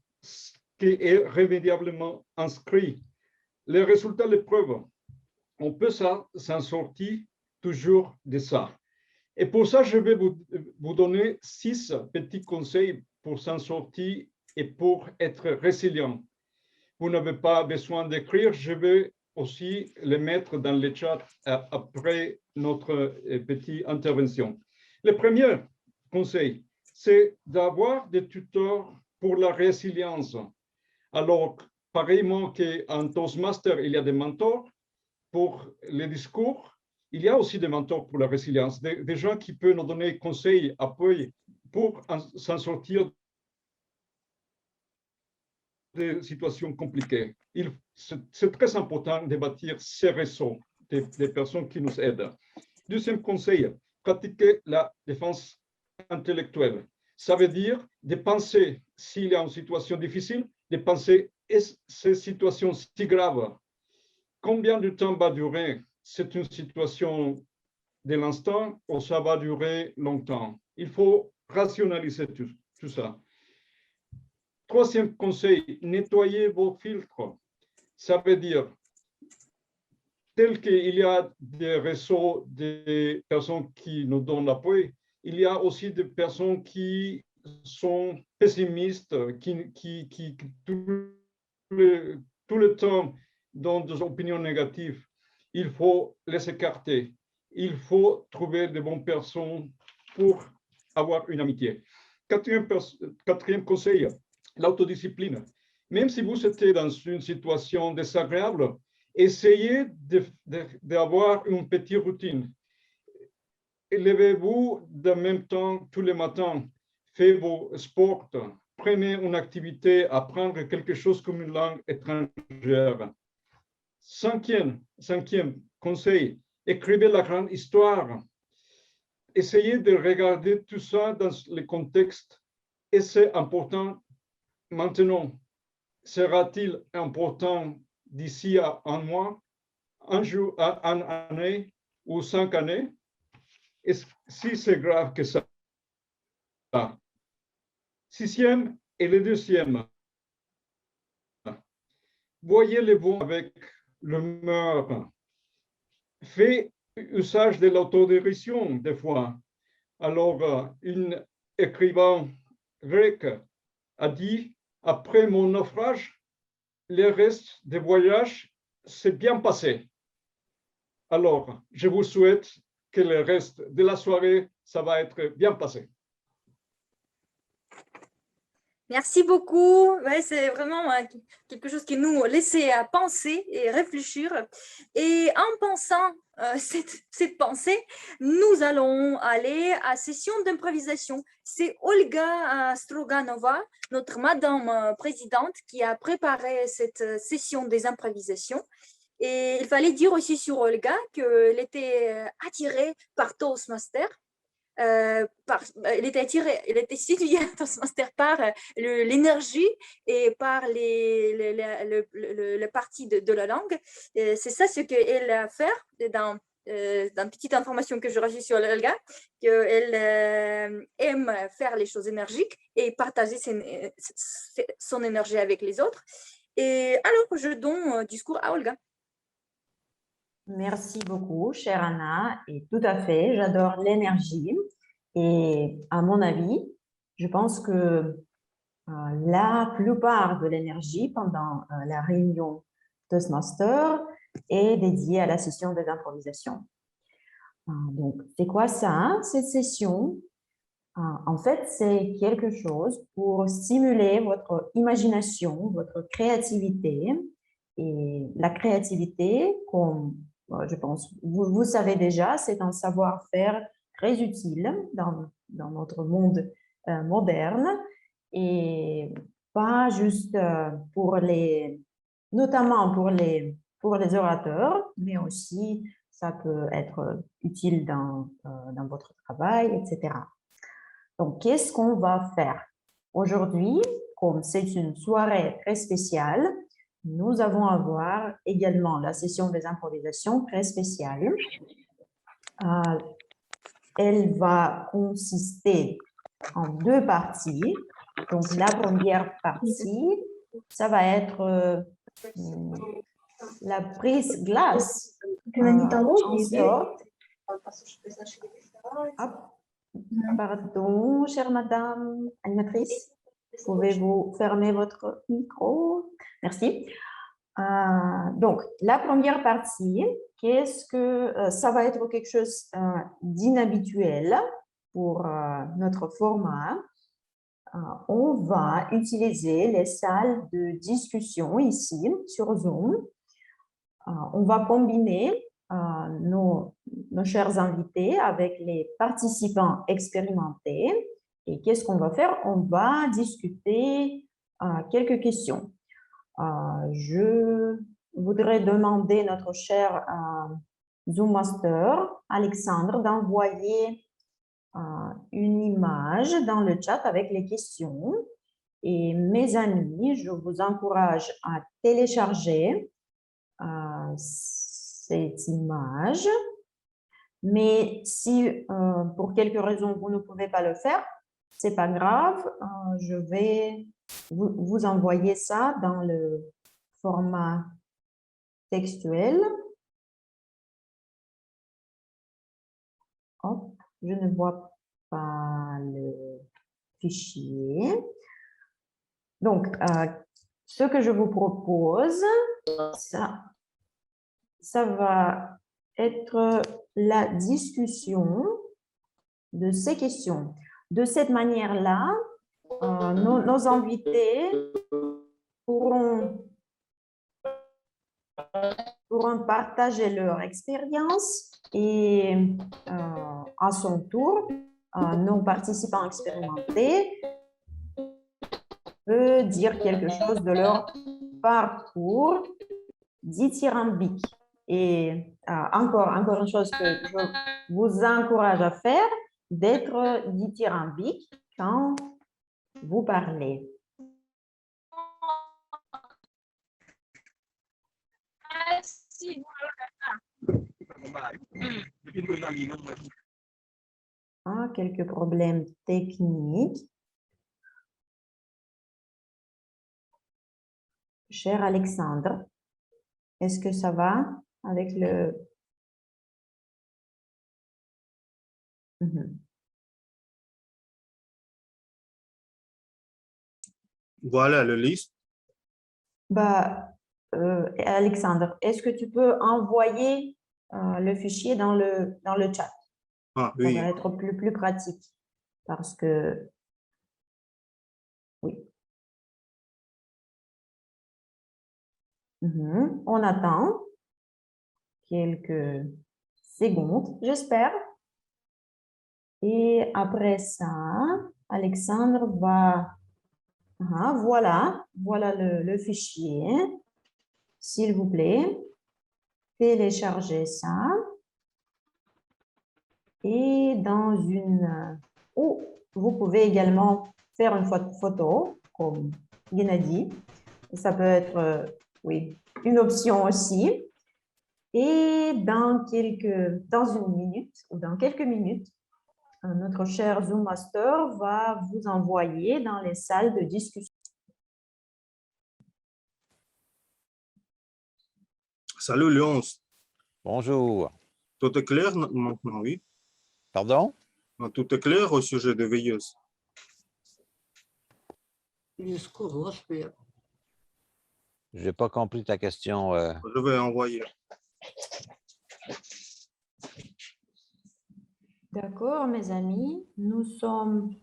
qui est rémédiablement inscrit. Les résultats le prouvent. On peut s'en sortir toujours de ça. » Et pour ça, je vais vous donner 6 petits conseils pour s'en sortir et pour être résilient. Vous n'avez pas besoin d'écrire, je vais aussi les mettre dans le chat après notre petite intervention. Le premier conseil, c'est d'avoir des tuteurs pour la résilience. Alors, pareillement qu'en Toastmaster, il y a des mentors pour les discours, il y a aussi des mentors pour la résilience, des gens qui peuvent nous donner conseils, appui pour s'en sortir des situations compliquées. C'est très important de bâtir ces réseaux des personnes qui nous aident. Deuxième conseil, pratiquer la défense intellectuelle. Ça veut dire de penser, s'il y a une situation difficile, de penser, est-ce ces situations si graves? Combien de temps va durer? C'est une situation de l'instant ou ça va durer longtemps? Il faut rationaliser tout ça. Troisième conseil, nettoyez vos filtres. Ça veut dire, tel qu'il y a des réseaux de personnes qui nous donnent l'appui, il y a aussi des personnes qui sont pessimistes, qui tout le temps donnent des opinions négatives. Il faut les écarter. Il faut trouver de bonnes personnes pour avoir une amitié. Quatrième conseil, l'autodiscipline. Même si vous êtes dans une situation désagréable, essayez d'avoir une petite routine. Levez-vous en même temps tous les matins, faites vos sports, prenez une activité, apprendre quelque chose comme une langue étrangère. Cinquième conseil, écrivez la grande histoire. Essayez de regarder tout ça dans le contexte et c'est important maintenant. Sera-t-il important d'ici à un mois, un jour, une année ou 5 années? Et si c'est grave que ça. Sixième et le deuxième. Voyez les bons avec l'humeur. Faites usage de l'autodérision des fois. Alors, un écrivain grec a dit, après mon naufrage, le reste des voyages s'est bien passé. Alors, je vous souhaite que le reste de la soirée, ça va être bien passé. Merci beaucoup. Ouais, c'est vraiment quelque chose qui nous laisse penser et réfléchir. Et en pensant cette pensée, nous allons aller à session d'improvisation. C'est Olga Stroganova, notre madame présidente, qui a préparé cette session des improvisations. Et il fallait dire aussi sur Olga qu'elle était attirée par Toastmaster. Elle était séduite à Toastmaster par l'énergie et par le parti de la langue. C'est ça ce qu'elle a fait dans une petite information que je reçue sur Olga, qu'elle aime faire les choses énergiques et partager son énergie avec les autres. Et alors, je donne un discours à Olga. Merci beaucoup, chère Anna. Et tout à fait, j'adore l'énergie. Et à mon avis, je pense que la plupart de l'énergie pendant la réunion Toastmaster est dédiée à la session des improvisations. Donc, c'est quoi ça, cette session? En fait, c'est quelque chose pour stimuler votre imagination, votre créativité. Et la créativité, comme je pense, vous savez déjà, c'est un savoir-faire très utile dans notre monde moderne et pas juste notamment pour les orateurs, mais aussi ça peut être utile dans votre travail, etc. Donc, qu'est-ce qu'on va faire? Aujourd'hui, comme c'est une soirée très spéciale, nous allons avoir également la session des improvisations très spéciale. Elle va consister en deux parties. Donc, la première partie, ça va être la prise glace. Pardon, chère madame animatrice, pouvez-vous fermer votre micro? Merci. Donc, la première partie, qu'est-ce que ça va être quelque chose d'inhabituel pour notre format. On va utiliser les salles de discussion ici sur Zoom. On va combiner nos chers invités avec les participants expérimentés. Et qu'est-ce qu'on va faire? On va discuter quelques questions. Je voudrais demander à notre cher Zoom Master, Alexandre, d'envoyer une image dans le chat avec les questions. Et mes amis, je vous encourage à télécharger cette image. Mais si pour quelque raison vous ne pouvez pas le faire, c'est pas grave, je vais vous envoyer ça dans le format textuel. Hop, je ne vois pas le fichier. Donc, ce que je vous propose, ça va être la discussion de ces questions. De cette manière-là, nos invités pourront partager leur expérience et à son tour, nos participants expérimentés peuvent dire quelque chose de leur parcours dithyrambique. Et encore une chose que je vous encourage à faire, d'être dithyrambique quand vous parlez. Quelques problèmes techniques. Cher Alexandre, est-ce que ça va avec le... Voilà le liste. Alexandre, est-ce que tu peux envoyer le fichier dans le chat? Oui. Ça va être plus pratique parce que... Oui. On attend quelques secondes, j'espère. Et après ça, Alexandre va... voilà le fichier. S'il vous plaît, téléchargez ça. Et dans une... vous pouvez également faire une photo, comme Gennady. Ça peut être, oui, une option aussi. Et dans une minute ou dans quelques minutes, notre cher Zoom Master va vous envoyer dans les salles de discussion. Salut Léonce. Bonjour. Tout est clair maintenant, oui. Pardon? Tout est clair au sujet des veilleuses. Je n'ai pas compris ta question. Je vais envoyer. D'accord, mes amis, nous sommes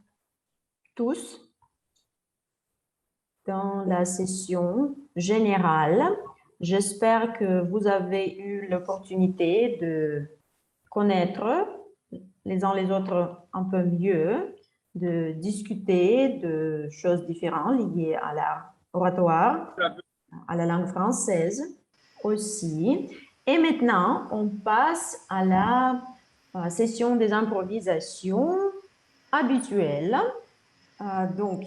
tous dans la session générale. J'espère que vous avez eu l'opportunité de connaître les uns les autres un peu mieux, de discuter de choses différentes liées à l'oratoire, à la langue française aussi. Et maintenant, on passe à la session des improvisations habituelles. Donc,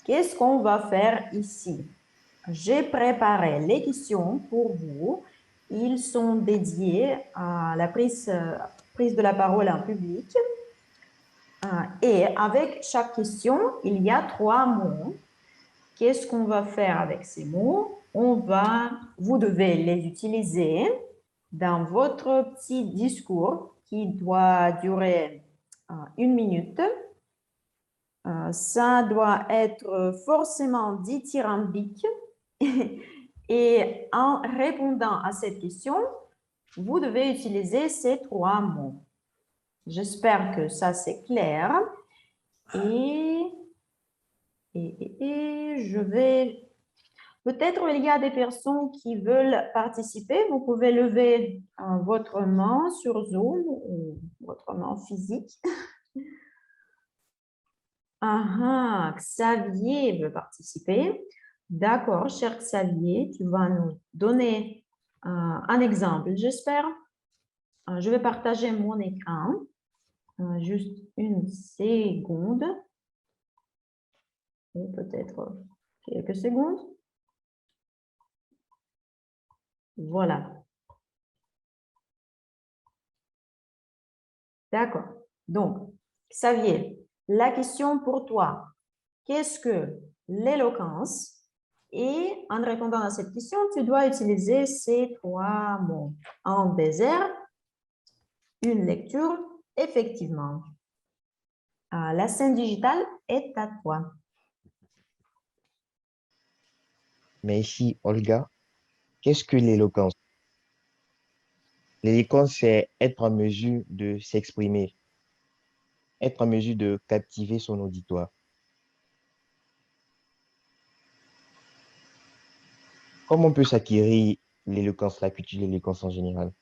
qu'est-ce qu'on va faire ici? J'ai préparé les questions pour vous. Ils sont dédiés à la prise de la parole en public. Et avec chaque question, il y a 3 mots. Qu'est-ce qu'on va faire avec ces mots? Vous devez les utiliser dans votre petit discours qui doit durer 1 minute. Ça doit être forcément dithyrambique. Et en répondant à cette question, vous devez utiliser ces 3 mots. J'espère que ça c'est clair. Et je vais... Peut-être il y a des personnes qui veulent participer. Vous pouvez lever votre main sur Zoom ou votre main physique. Xavier veut participer. D'accord, cher Xavier, tu vas nous donner un exemple, j'espère. Je vais partager mon écran. Juste 1 seconde. Ou peut-être quelques secondes. Voilà. D'accord. Donc, Xavier, la question pour toi, qu'est-ce que l'éloquence? Et en répondant à cette question, tu dois utiliser ces 3 mots. Un désert, une lecture, effectivement. La scène digitale est à toi. Merci, Olga. Qu'est-ce que l'éloquence? L'éloquence, c'est être en mesure de s'exprimer, être en mesure de captiver son auditoire. Comment on peut s'acquérir l'éloquence, la culture de l'éloquence en général?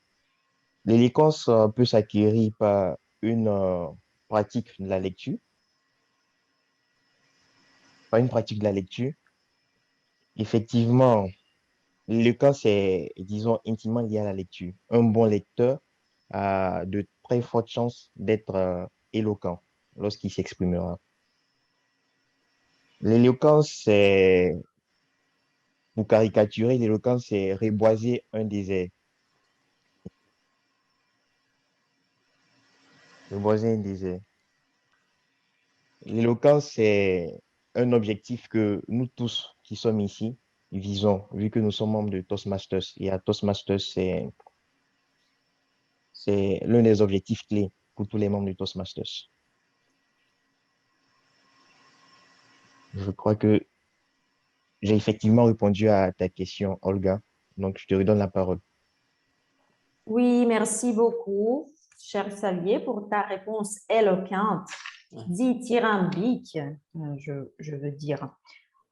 L'éloquence peut s'acquérir par une pratique de la lecture. Par une pratique de la lecture. Effectivement, l'éloquence est, disons, intimement lié à la lecture. Un bon lecteur a de très fortes chances d'être éloquent lorsqu'il s'exprimera. L'éloquence, c'est, pour caricaturer, l'éloquence, c'est reboiser un désert. Reboiser un désert. L'éloquence, c'est un objectif que nous tous qui sommes ici visons, vu que nous sommes membres de Toastmasters. Et à Toastmasters, c'est l'un des objectifs clés pour tous les membres de Toastmasters. Je crois que j'ai effectivement répondu à ta question, Olga. Donc, je te redonne la parole. Oui, merci beaucoup, cher Xavier, pour ta réponse éloquente, dithyrambique, je veux dire.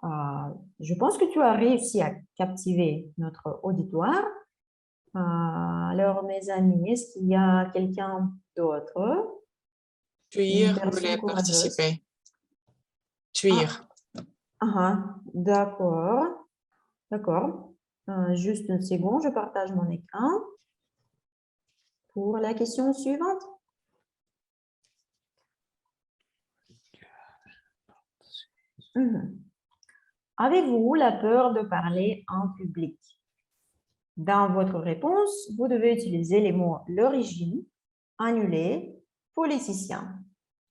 Je pense que tu as réussi à captiver notre auditoire. Alors, mes amis, est-ce qu'il y a quelqu'un d'autre? Tuir voulait participer. Tuir. D'accord. D'accord. Juste 1 seconde, je partage mon écran. Pour la question suivante. Avez-vous la peur de parler en public? Dans votre réponse, vous devez utiliser les mots l'origine, annulé, politicien.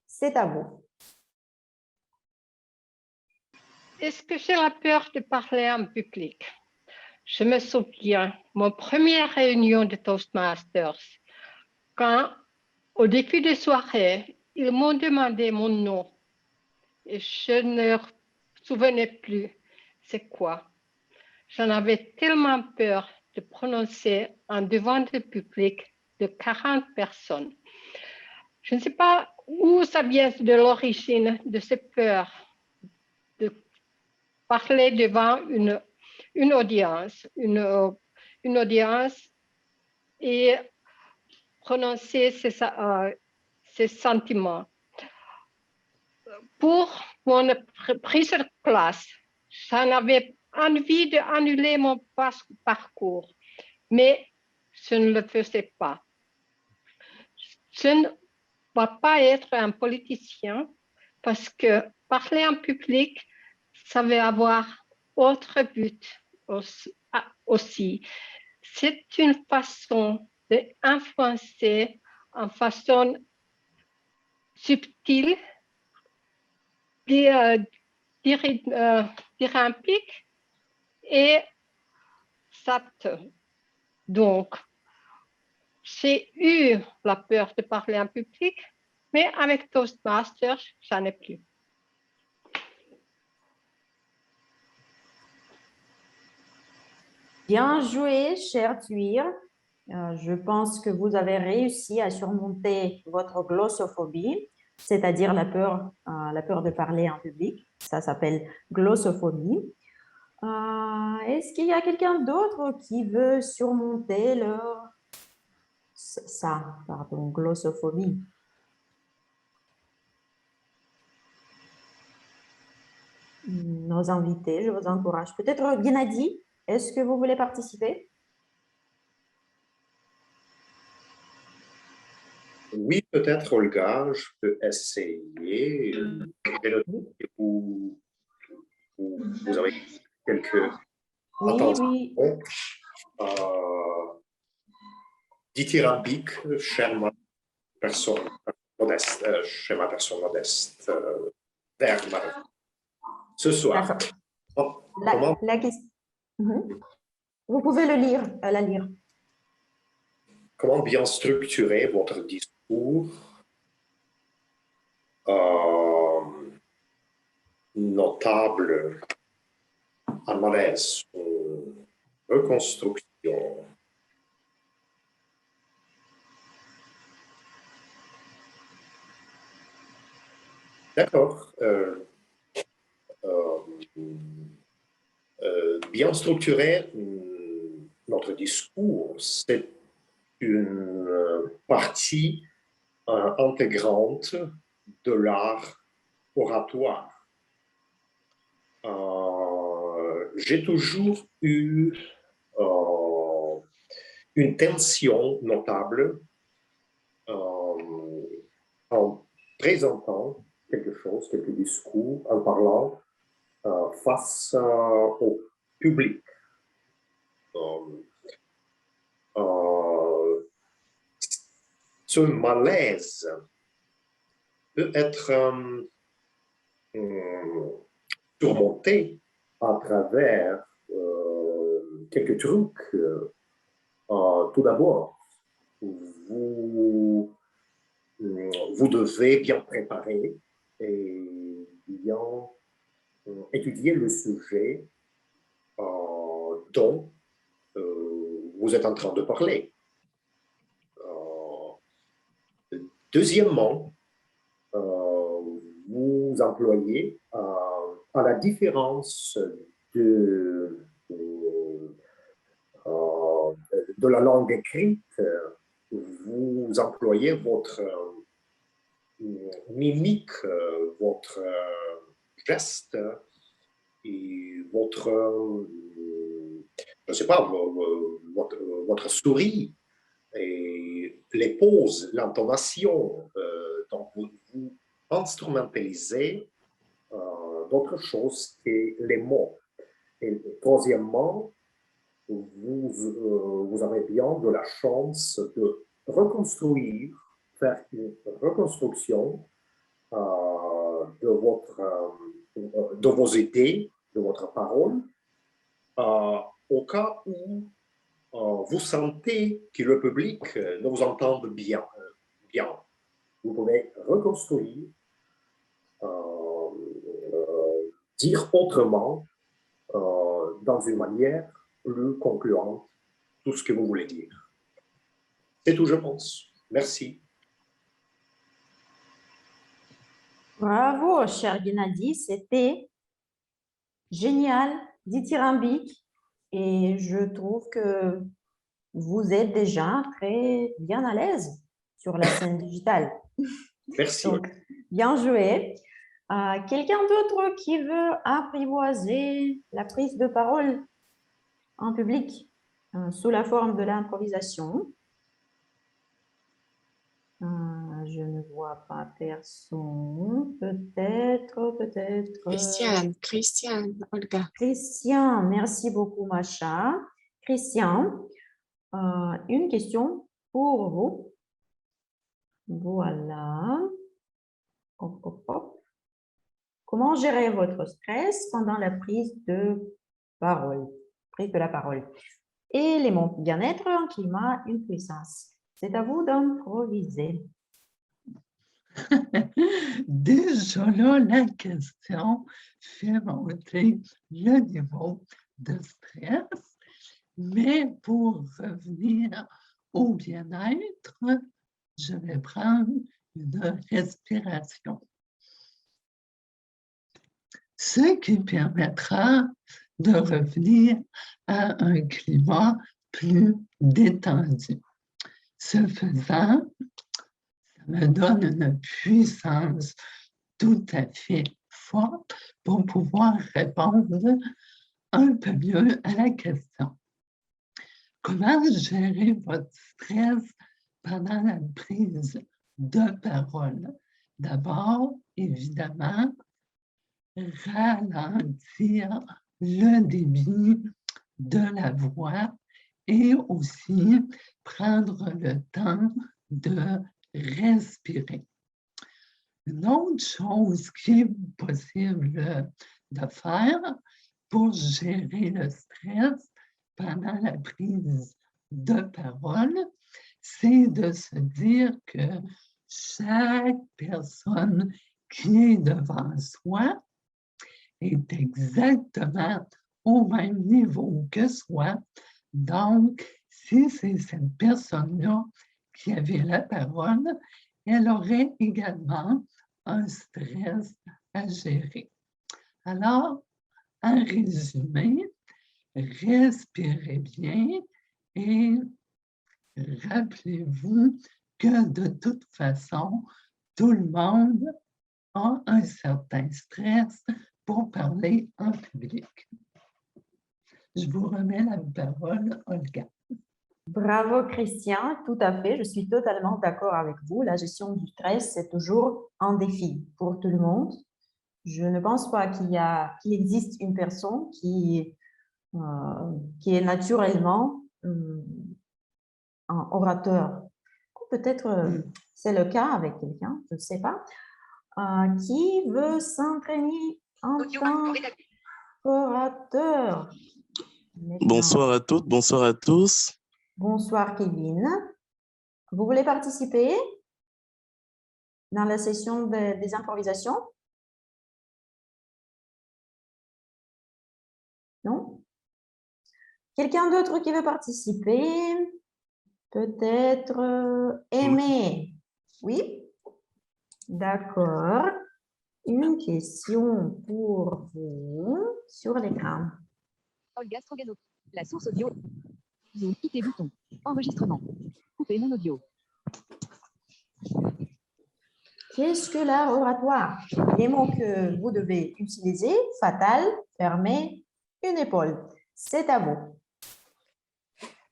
C'est à vous. Est-ce que j'ai la peur de parler en public? Je me souviens, mon première réunion de Toastmasters, quand, au début de soirée, ils m'ont demandé mon nom et je ne me souvenais plus c'est quoi. J'en avais tellement peur de prononcer en devant le public de 40 personnes. Je ne sais pas où ça vient de l'origine de cette peur de parler devant une audience et prononcer ses sentiments. Pour mon prise de classe, j'en avais envie d'annuler mon parcours, mais je ne le faisais pas. Je ne vais pas être un politicien parce que parler en public, ça va avoir autre but aussi. C'est une façon d'influencer en façon subtile, dynamique et exacte. Donc, j'ai eu la peur de parler en public, mais avec Toastmasters, j'en ai plus. Bien joué, cher Thuir. Je pense que vous avez réussi à surmonter votre glossophobie, c'est-à-dire la peur de parler en public. Ça s'appelle glossophobie. Est-ce qu'il y a quelqu'un d'autre qui veut surmonter glossophobie? Nos invités, je vous encourage. Peut-être Gennady, est-ce que vous voulez participer? Oui, peut-être, Olga, je peux essayer. Vous avez quelques attentions. Dithyrambique, chez ma personne modeste, ce soir. La question. Vous pouvez la lire. Comment bien structurer votre discours notable en malaise ou reconstruction? D'accord. Bien structurer notre discours, c'est une partie intégrante de l'art oratoire. J'ai toujours eu une tension notable en présentant quelque chose, quelques discours, en parlant face au public. Ce malaise peut être surmonté à travers quelques trucs. Tout d'abord, vous devez bien préparer et bien étudier le sujet dont vous êtes en train de parler. Deuxièmement, vous employez, à la différence de la langue écrite, vous employez votre mimique, votre geste et votre, je ne sais pas, votre souris et les pauses, l'intonation. Donc, vous instrumentalisez d'autres choses que les mots. Et troisièmement, vous avez bien de la chance de reconstruire, faire une reconstruction de vos idées, de votre parole, au cas où vous sentez que le public ne vous entende bien, vous pouvez reconstruire, dire autrement, dans une manière plus concluante, tout ce que vous voulez dire. C'est tout, je pense. Merci. Bravo, cher Gennady, c'était génial, dithyrambique, et je trouve que vous êtes déjà très bien à l'aise sur la scène digitale. Merci. Donc, bien joué. Quelqu'un d'autre qui veut apprivoiser la prise de parole en public sous la forme de l'improvisation? Je ne vois pas personne. Peut-être. Christiane, Olga. Christian, merci beaucoup, Macha. Christian, une question pour vous. Voilà. Hop, hop, hop. Comment gérer votre stress pendant la prise de parole? Prise de la parole. Élément bien-être, un climat, une puissance. C'est à vous d'improviser. Déjà là, la question fait monter le niveau de stress, mais pour revenir au bien-être, je vais prendre une respiration. Ce qui permettra de revenir à un climat plus détendu. Ce faisant, ça me donne une puissance tout à fait forte pour pouvoir répondre un peu mieux à la question. Comment gérer votre stress pendant la prise de parole? D'abord, évidemment, ralentir le débit de la voix et aussi prendre le temps de respirer. Une autre chose qui est possible de faire pour gérer le stress pendant la prise de parole, c'est de se dire que chaque personne qui est devant soi est exactement au même niveau que soi. Donc, si c'est cette personne-là qui avait la parole, elle aurait également un stress à gérer. Alors, en résumé, respirez bien et rappelez-vous que de toute façon, tout le monde a un certain stress pour parler en public. Je vous remets la parole, Olga. Bravo, Christian, tout à fait. Je suis totalement d'accord avec vous. La gestion du stress, c'est toujours un défi pour tout le monde. Je ne pense pas qu'il existe une personne qui est naturellement un orateur. Peut-être c'est le cas avec quelqu'un, je ne sais pas, qui veut s'entraîner en tant qu'orateur. Bonsoir à toutes, bonsoir à tous. Bonsoir, Kevin. Vous voulez participer dans la session des improvisations? Non? Quelqu'un d'autre qui veut participer? Peut-être Aimé. Oui? D'accord. Une question pour vous sur l'écran. Olga Stroganov, la source audio. Zoom, IT bouton. Enregistrement. Couper mon audio. Qu'est-ce que l'art oratoire? Les mots que vous devez utiliser, fatal, fermer, une épaule. C'est à vous.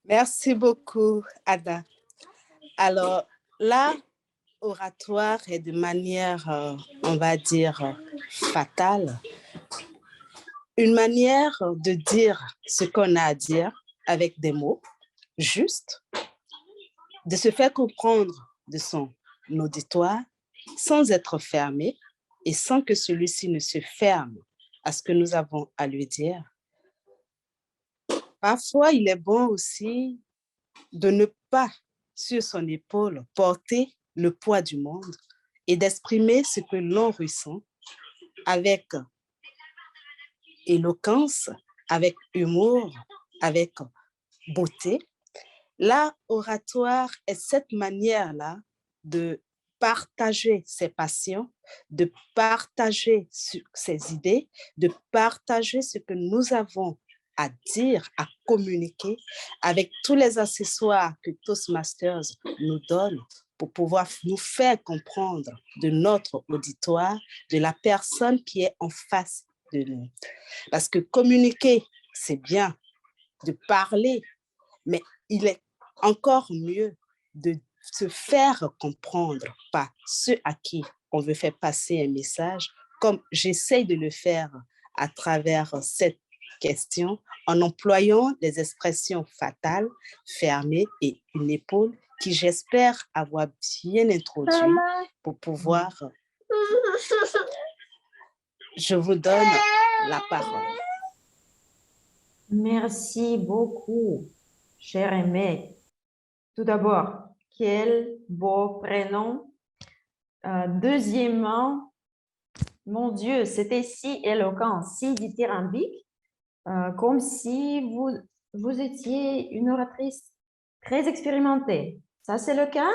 Merci beaucoup, Ada. Alors, l'art oratoire est de manière, on va dire, fatale, une manière de dire ce qu'on a à dire avec des mots justes, de se faire comprendre de son auditoire sans être fermé et sans que celui-ci ne se ferme à ce que nous avons à lui dire. Parfois, il est bon aussi de ne pas, sur son épaule, porter le poids du monde et d'exprimer ce que l'on ressent avec éloquence, avec humour, avec beauté. Là, oratoire est cette manière-là de partager ses passions, de partager ses idées, de partager ce que nous avons à dire, à communiquer avec tous les accessoires que Toastmasters nous donne pour pouvoir nous faire comprendre de notre auditoire, de la personne qui est en face de nous. Parce que communiquer, c'est bien de parler, mais il est encore mieux de se faire comprendre par ceux à qui on veut faire passer un message, comme j'essaye de le faire à travers cette question, en employant des expressions fatales, fermées et une épaule qui j'espère avoir bien introduit pour pouvoir... Je vous donne la parole. Merci beaucoup, cher Aimé. Tout d'abord, quel beau prénom. Deuxièmement, mon Dieu, c'était si éloquent, si dithyrambique, comme si vous étiez une oratrice très expérimentée. Ça, c'est le cas?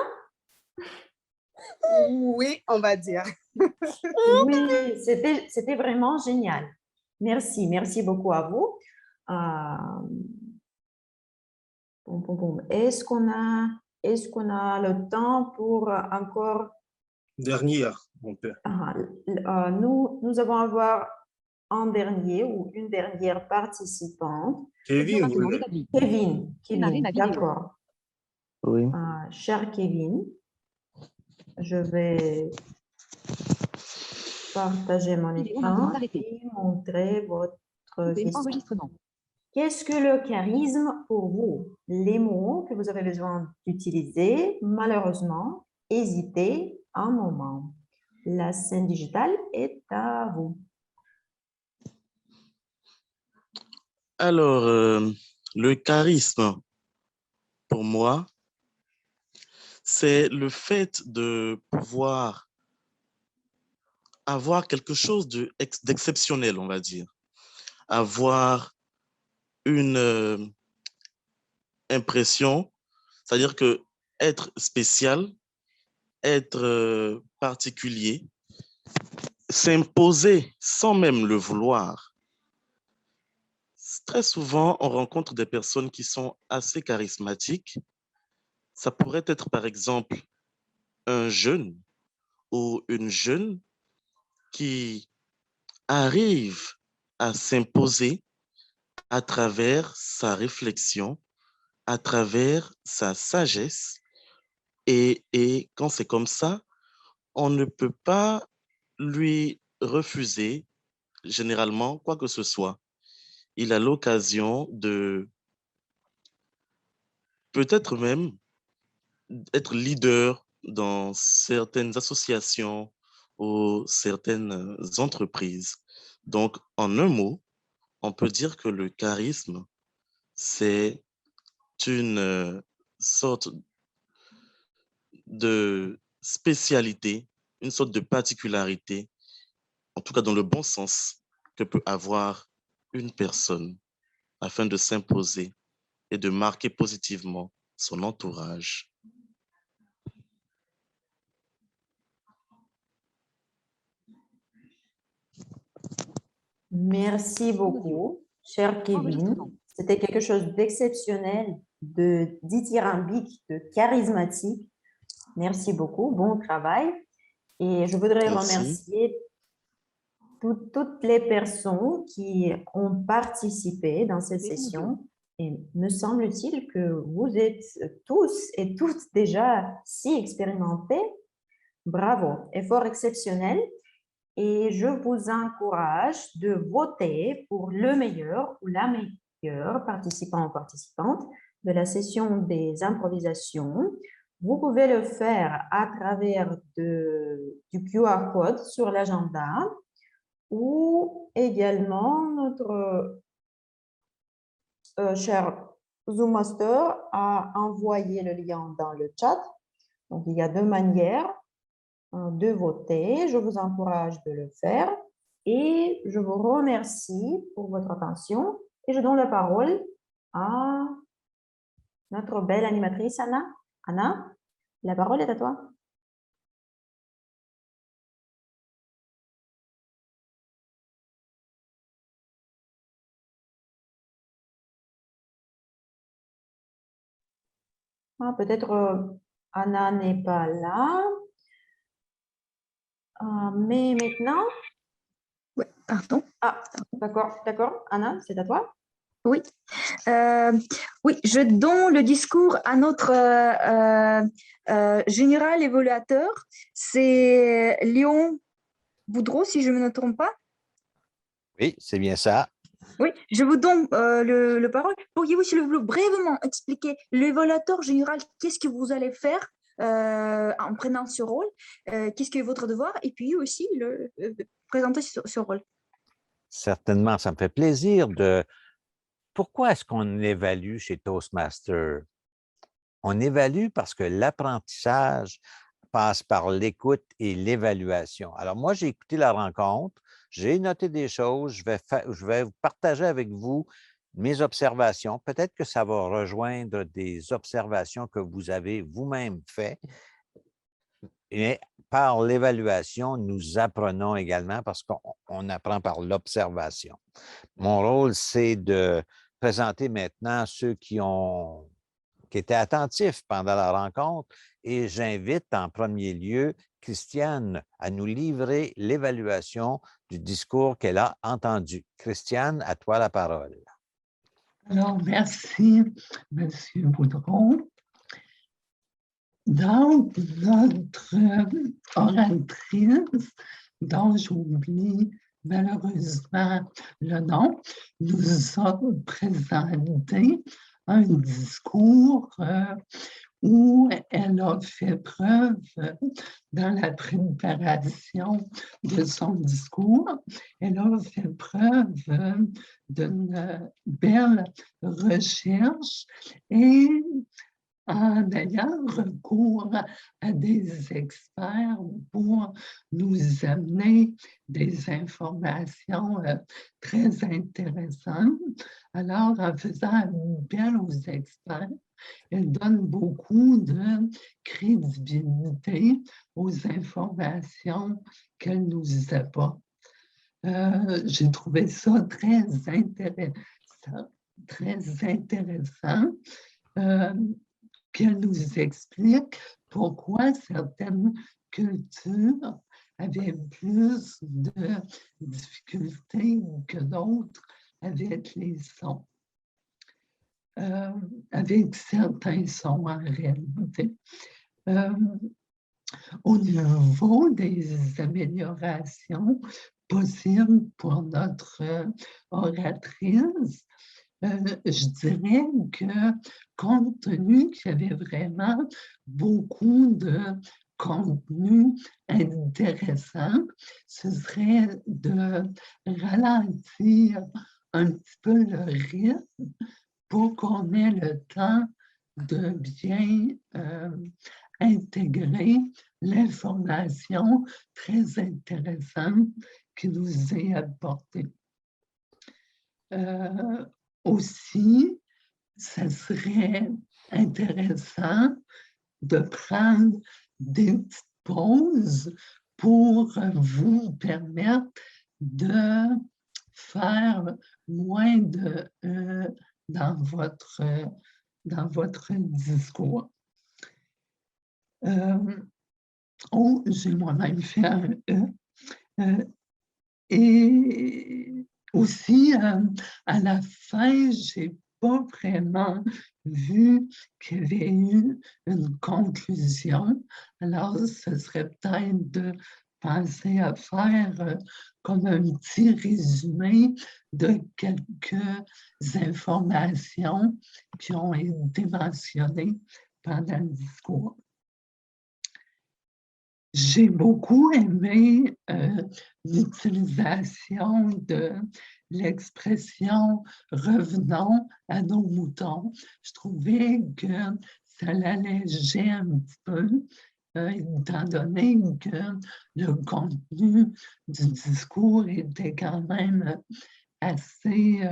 Oui, on va dire. Oui, c'était vraiment génial. Merci, merci beaucoup à vous. Est-ce qu'on a le temps pour encore... Dernière, on peut. Nous allons avoir un dernier ou une dernière participante. Kevin, Kevin, d'accord. Oui. Cher Kevin, je vais partager mon écran et montrer votre question. Enregistrement. Qu'est-ce que le charisme pour vous? Les mots que vous avez besoin d'utiliser, malheureusement, hésitez un moment. La scène digitale est à vous. Alors, le charisme, pour moi, c'est le fait de pouvoir avoir quelque chose d'exceptionnel, on va dire. Avoir une impression, c'est-à-dire que être spécial, être particulier, s'imposer sans même le vouloir. Très souvent, on rencontre des personnes qui sont assez charismatiques. Ça pourrait être, par exemple, un jeune ou une jeune qui arrive à s'imposer à travers sa réflexion, à travers sa sagesse. Et quand c'est comme ça, on ne peut pas lui refuser généralement quoi que ce soit. Il a l'occasion de peut-être même être leader dans certaines associations ou certaines entreprises. Donc, en un mot, on peut dire que le charisme, c'est une sorte de spécialité, une sorte de particularité, en tout cas dans le bon sens, que peut avoir une personne afin de s'imposer et de marquer positivement son entourage. Merci beaucoup, cher Kevin. C'était quelque chose d'exceptionnel, de dithyrambique, de charismatique. Merci beaucoup, bon travail. Et je voudrais remercier toutes les personnes qui ont participé dans cette session. Et me semble-t-il que vous êtes tous et toutes déjà si expérimentés. Bravo, effort exceptionnel. Et je vous encourage de voter pour le meilleur ou la meilleure participant ou participante de la session des improvisations. Vous pouvez le faire à travers du QR code sur l'agenda ou également notre cher Zoom Master, à envoyer le lien dans le chat. Donc, il y a deux manières de voter. Je vous encourage de le faire et je vous remercie pour votre attention et je donne la parole à notre belle animatrice Anna. Anna, la parole est à toi. Ah, peut-être Anna n'est pas là. Mais maintenant... Oui, pardon. Ah, d'accord. Anna, c'est à toi. Oui. Oui, je donne le discours à notre général évaluateur. C'est Léon Boudreau, si je ne me trompe pas. Oui, c'est bien ça. Oui, je vous donne le parole. Pourriez-vous, s'il vous plaît, brièvement expliquer l'évaluateur général, qu'est-ce que vous allez faire en prenant ce rôle, qu'est-ce que est votre devoir, et puis aussi présenter ce rôle. Certainement, ça me fait plaisir de... Pourquoi est-ce qu'on évalue chez Toastmaster? On évalue parce que l'apprentissage passe par l'écoute et l'évaluation. Alors moi, j'ai écouté la rencontre, j'ai noté des choses, je vais partager avec vous mes observations. Peut-être que ça va rejoindre des observations que vous avez vous-même faites. Et par l'évaluation, nous apprenons également parce qu'on apprend par l'observation. Mon rôle, c'est de présenter maintenant ceux qui étaient attentifs pendant la rencontre et j'invite en premier lieu Christiane à nous livrer l'évaluation du discours qu'elle a entendu. Christiane, à toi la parole. Alors, merci, M. Boudreau. Dans notre oratrice, dont j'oublie malheureusement le nom, nous a présenté un discours où elle a fait preuve dans la préparation de son discours, elle a fait preuve d'une belle recherche et en ayant recours à des experts pour nous amener des informations très intéressantes. Alors, en faisant appel aux experts, elle donne beaucoup de crédibilité aux informations qu'elle nous apporte. J'ai trouvé ça très intéressant. Qu'elle nous explique pourquoi certaines cultures avaient plus de difficultés que d'autres avec les sons, avec certains sons en réalité. Au niveau des améliorations possibles pour notre oratrice, je dirais que compte tenu qu'il y avait vraiment beaucoup de contenu intéressant, ce serait de ralentir un petit peu le rythme pour qu'on ait le temps de bien intégrer l'information très intéressante qui nous est apportée. Aussi, ça serait intéressant de prendre des petites pauses pour vous permettre de faire moins de dans votre discours. Oh, j'ai moi-même fait un et aussi, à la fin, je n'ai pas vraiment vu qu'il y avait eu une conclusion. Alors, ce serait peut-être de penser à faire comme un petit résumé de quelques informations qui ont été mentionnées pendant le discours. J'ai beaucoup aimé l'utilisation de l'expression « revenons à nos moutons ». Je trouvais que ça l'allégeait un petit peu, étant donné que le contenu du discours était quand même assez,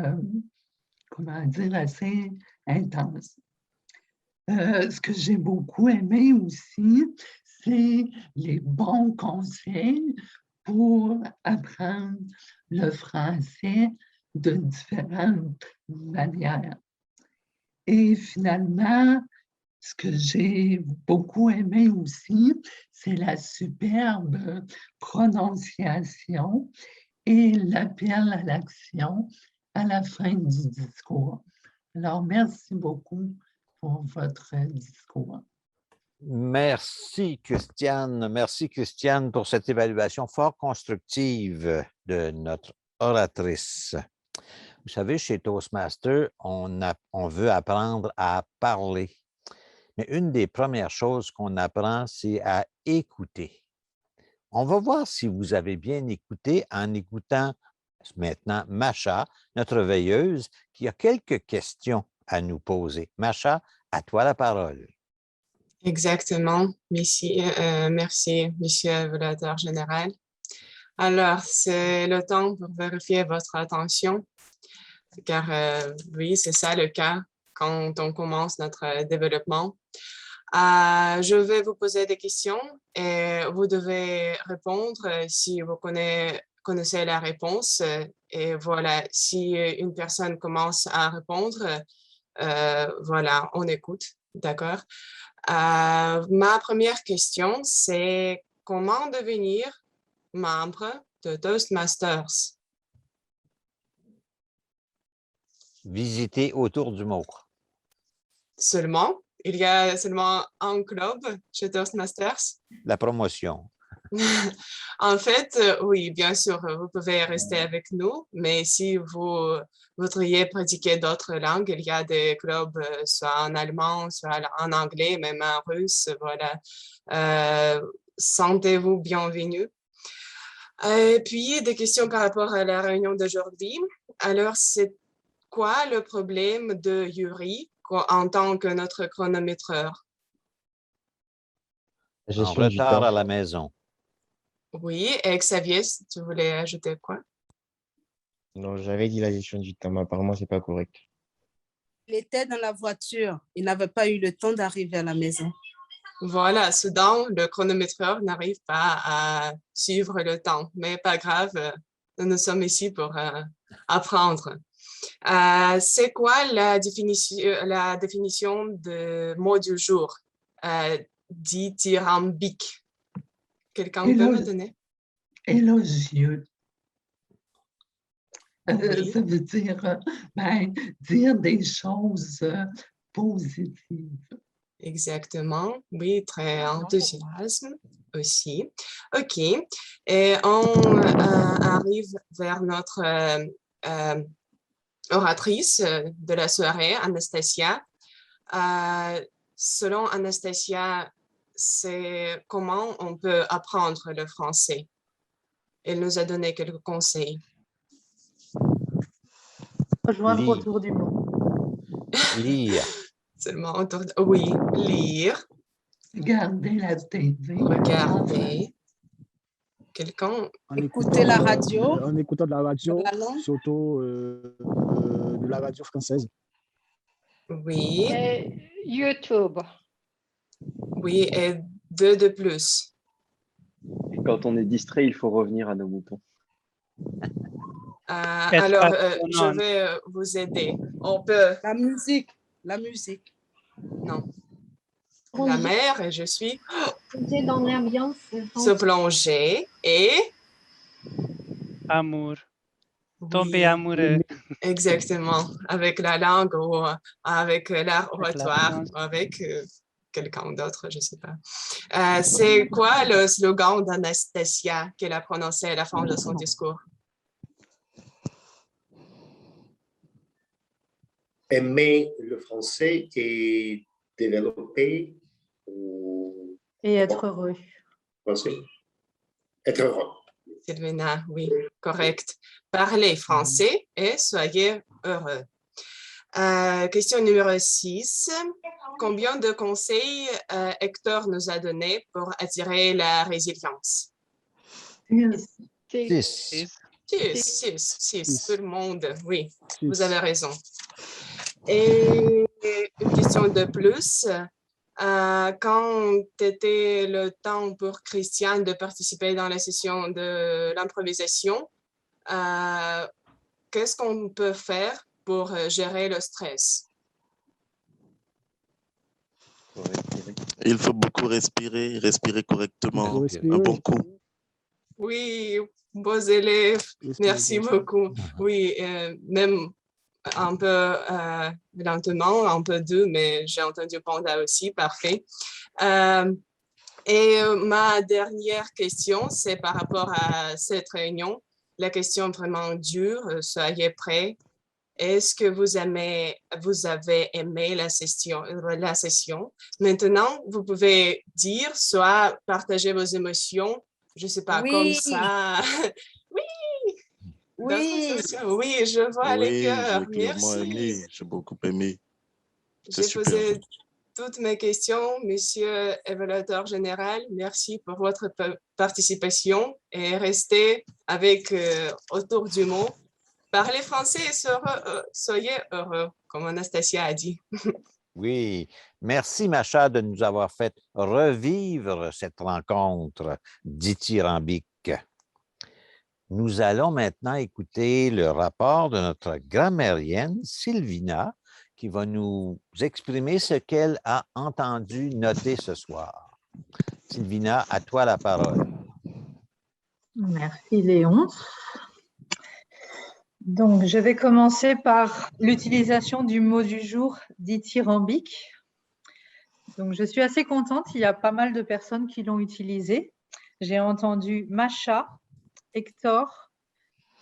comment dire, assez intense. Ce que j'ai beaucoup aimé aussi, c'est les bons conseils pour apprendre le français de différentes manières. Et finalement, ce que j'ai beaucoup aimé aussi, c'est la superbe prononciation et l'appel à l'action à la fin du discours. Alors, merci beaucoup pour votre discours. Merci, Christiane. Merci, Christiane, pour cette évaluation fort constructive de notre oratrice. Vous savez, chez Toastmaster, on veut apprendre à parler. Mais une des premières choses qu'on apprend, c'est à écouter. On va voir si vous avez bien écouté en écoutant maintenant Macha, notre veilleuse, qui a quelques questions à nous poser. Macha, à toi la parole. Exactement. Merci, Monsieur le Évaluateur général. Alors, c'est le temps pour vérifier votre attention, car oui, c'est ça le cas quand on commence notre développement. Je vais vous poser des questions et vous devez répondre si vous connaissez la réponse. Et voilà, si une personne commence à répondre, voilà, on écoute, d'accord? Ma première question, c'est comment devenir membre de Toastmasters? Visiter autour du mot. Seulement? Il y a seulement un club chez Toastmasters? La promotion. En fait, oui, bien sûr, vous pouvez rester avec nous, mais si vous voudriez pratiquer d'autres langues, il y a des clubs soit en allemand, soit en anglais, même en russe, voilà. Sentez-vous bienvenue. Et puis, des questions par rapport à la réunion d'aujourd'hui. Alors, c'est quoi le problème de Yuri en tant que notre chronométreur? En retard à la maison. Oui, et Xavier, tu voulais ajouter quoi? Non, j'avais dit la gestion du temps, mais apparemment, ce n'est pas correct. Il était dans la voiture. Il n'avait pas eu le temps d'arriver à la maison. Voilà, soudain, le chronométreur n'arrive pas à suivre le temps, mais pas grave, nous sommes ici pour apprendre. C'est quoi la définition de mot du jour, dithyrambique? Quelqu'un peut me donner? Élogieux. Oui. Ça veut dire, dire des choses positives. Exactement. Oui, très enthousiasme aussi. OK. Et on arrive vers notre oratrice de la soirée, Anastasia. Selon Anastasia, c'est comment on peut apprendre le français. Elle nous a donné quelques conseils. Rejoindre autour du mot. Lire. Seulement autour de... Oui, lire. Regarder la TV. Regarder. Quelqu'un... Écouter la radio. En écoutant de la radio, surtout de la radio française. Oui. Et YouTube. Oui, et 2 de plus. Et quand on est distrait, il faut revenir à nos moutons. Alors, je vais vous aider. On peut... La musique. La musique. Non. La mer, et je suis... Dans l'ambiance. Se plonger et... Amour. Tomber amoureux. Exactement. Avec la langue ou avec l'art oratoire, ou avec quelqu'un d'autre, je ne sais pas. C'est quoi le slogan d'Anastasia qu'elle a prononcé à la fin de son discours? Aimer le français et développer et être heureux. Français. Être heureux. Sylvina, oui, correct. Parlez français et soyez heureux. Question numéro 6. Combien de conseils Hector nous a donné pour attirer la résilience? 6. 6, tout le monde, oui, vous avez raison. Et une question de plus. Quand était le temps pour Christiane de participer dans la session de l'improvisation, qu'est-ce qu'on peut faire pour gérer le stress? Il faut beaucoup respirer, respirer correctement, un bon coup. Oui, beaux élèves, merci beaucoup. Oui, même un peu lentement, un peu doux, mais j'ai entendu Panda aussi, parfait. Et ma dernière question, c'est par rapport à cette réunion, la question vraiment dure, soyez prêts. Est-ce que vous avez aimé la session? Maintenant, vous pouvez dire, soit partager vos émotions, je ne sais pas, Oui. comme ça. Oui! Oui. Oui, je vois les Oui, cœurs. j'ai clairement Merci. aimé, j'ai beaucoup aimé. J'ai posé toutes mes questions, monsieur évaluateur général. Merci pour votre participation et restez avec autour du mot. Parlez français et soyez heureux, comme Anastasia a dit. Oui, merci Macha de nous avoir fait revivre cette rencontre dithyrambique. Nous allons maintenant écouter le rapport de notre grammairienne Sylvina qui va nous exprimer ce qu'elle a entendu noter ce soir. Sylvina, à toi la parole. Merci Léon. Donc, je vais commencer par l'utilisation du mot du jour dithyrambique. Donc, je suis assez contente, il y a pas mal de personnes qui l'ont utilisé. J'ai entendu Macha, Hector,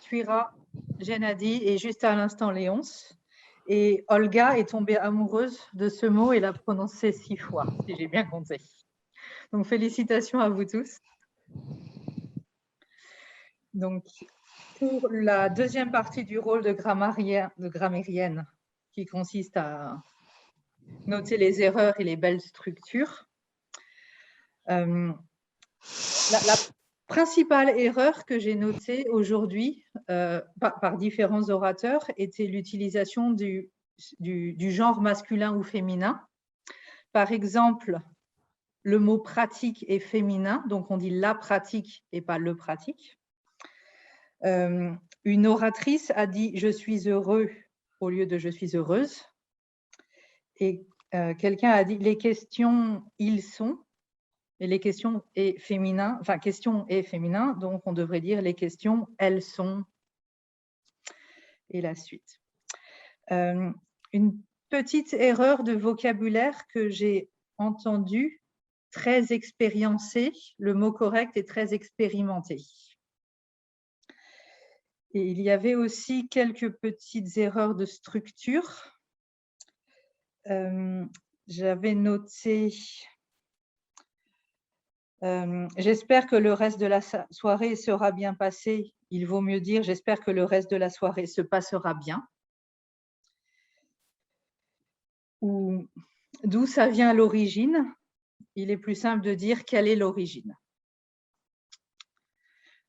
Tuira, Gennady et juste à l'instant Léonce. Et Olga est tombée amoureuse de ce mot et l'a prononcé 6 fois, si j'ai bien compté. Donc, félicitations à vous tous. Donc, pour la deuxième partie du rôle de grammairienne, qui consiste à noter les erreurs et les belles structures, la principale erreur que j'ai notée aujourd'hui par différents orateurs était l'utilisation du genre masculin ou féminin. Par exemple, le mot pratique est féminin, donc on dit la pratique et pas le pratique. Une oratrice a dit « je suis heureux » au lieu de « je suis heureuse ». Et quelqu'un a dit « les questions, ils sont ». Et les questions est féminin, enfin question est féminin, donc on devrait dire « les questions, elles sont ». Et la suite. Une petite erreur de vocabulaire que j'ai entendue, très expériencée, le mot correct est très expérimenté. Et il y avait aussi quelques petites erreurs de structure. J'avais noté j'espère que le reste de la soirée sera bien passé. Il vaut mieux dire j'espère que le reste de la soirée se passera bien. Ou d'où ça vient l'origine. Il est plus simple de dire quelle est l'origine.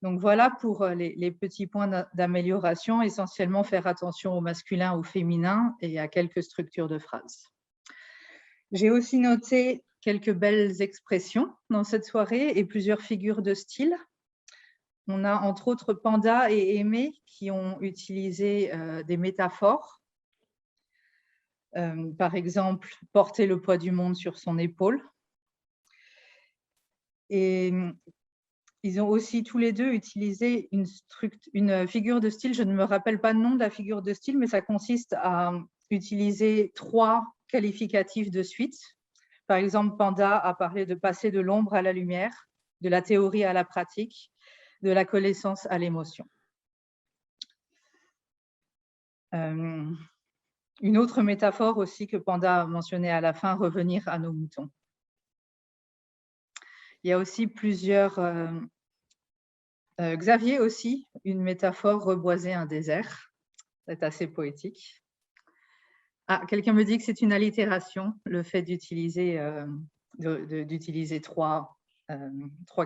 Donc voilà pour les petits points d'amélioration, essentiellement faire attention au masculin, au féminin et à quelques structures de phrases. J'ai aussi noté quelques belles expressions dans cette soirée et plusieurs figures de style. On a entre autres Panda et Aimé qui ont utilisé des métaphores. Par exemple, porter le poids du monde sur son épaule. Et ils ont aussi tous les deux utilisé une figure de style. Je ne me rappelle pas le nom de la figure de style, mais ça consiste à utiliser 3 qualificatifs de suite. Par exemple, Panda a parlé de passer de l'ombre à la lumière, de la théorie à la pratique, de la connaissance à l'émotion. Une autre métaphore aussi que Panda a mentionnée à la fin, revenir à nos moutons. Il y a aussi plusieurs... Xavier aussi, une métaphore, reboiser un désert. C'est assez poétique. Ah, quelqu'un me dit que c'est une allitération, le fait d'utiliser trois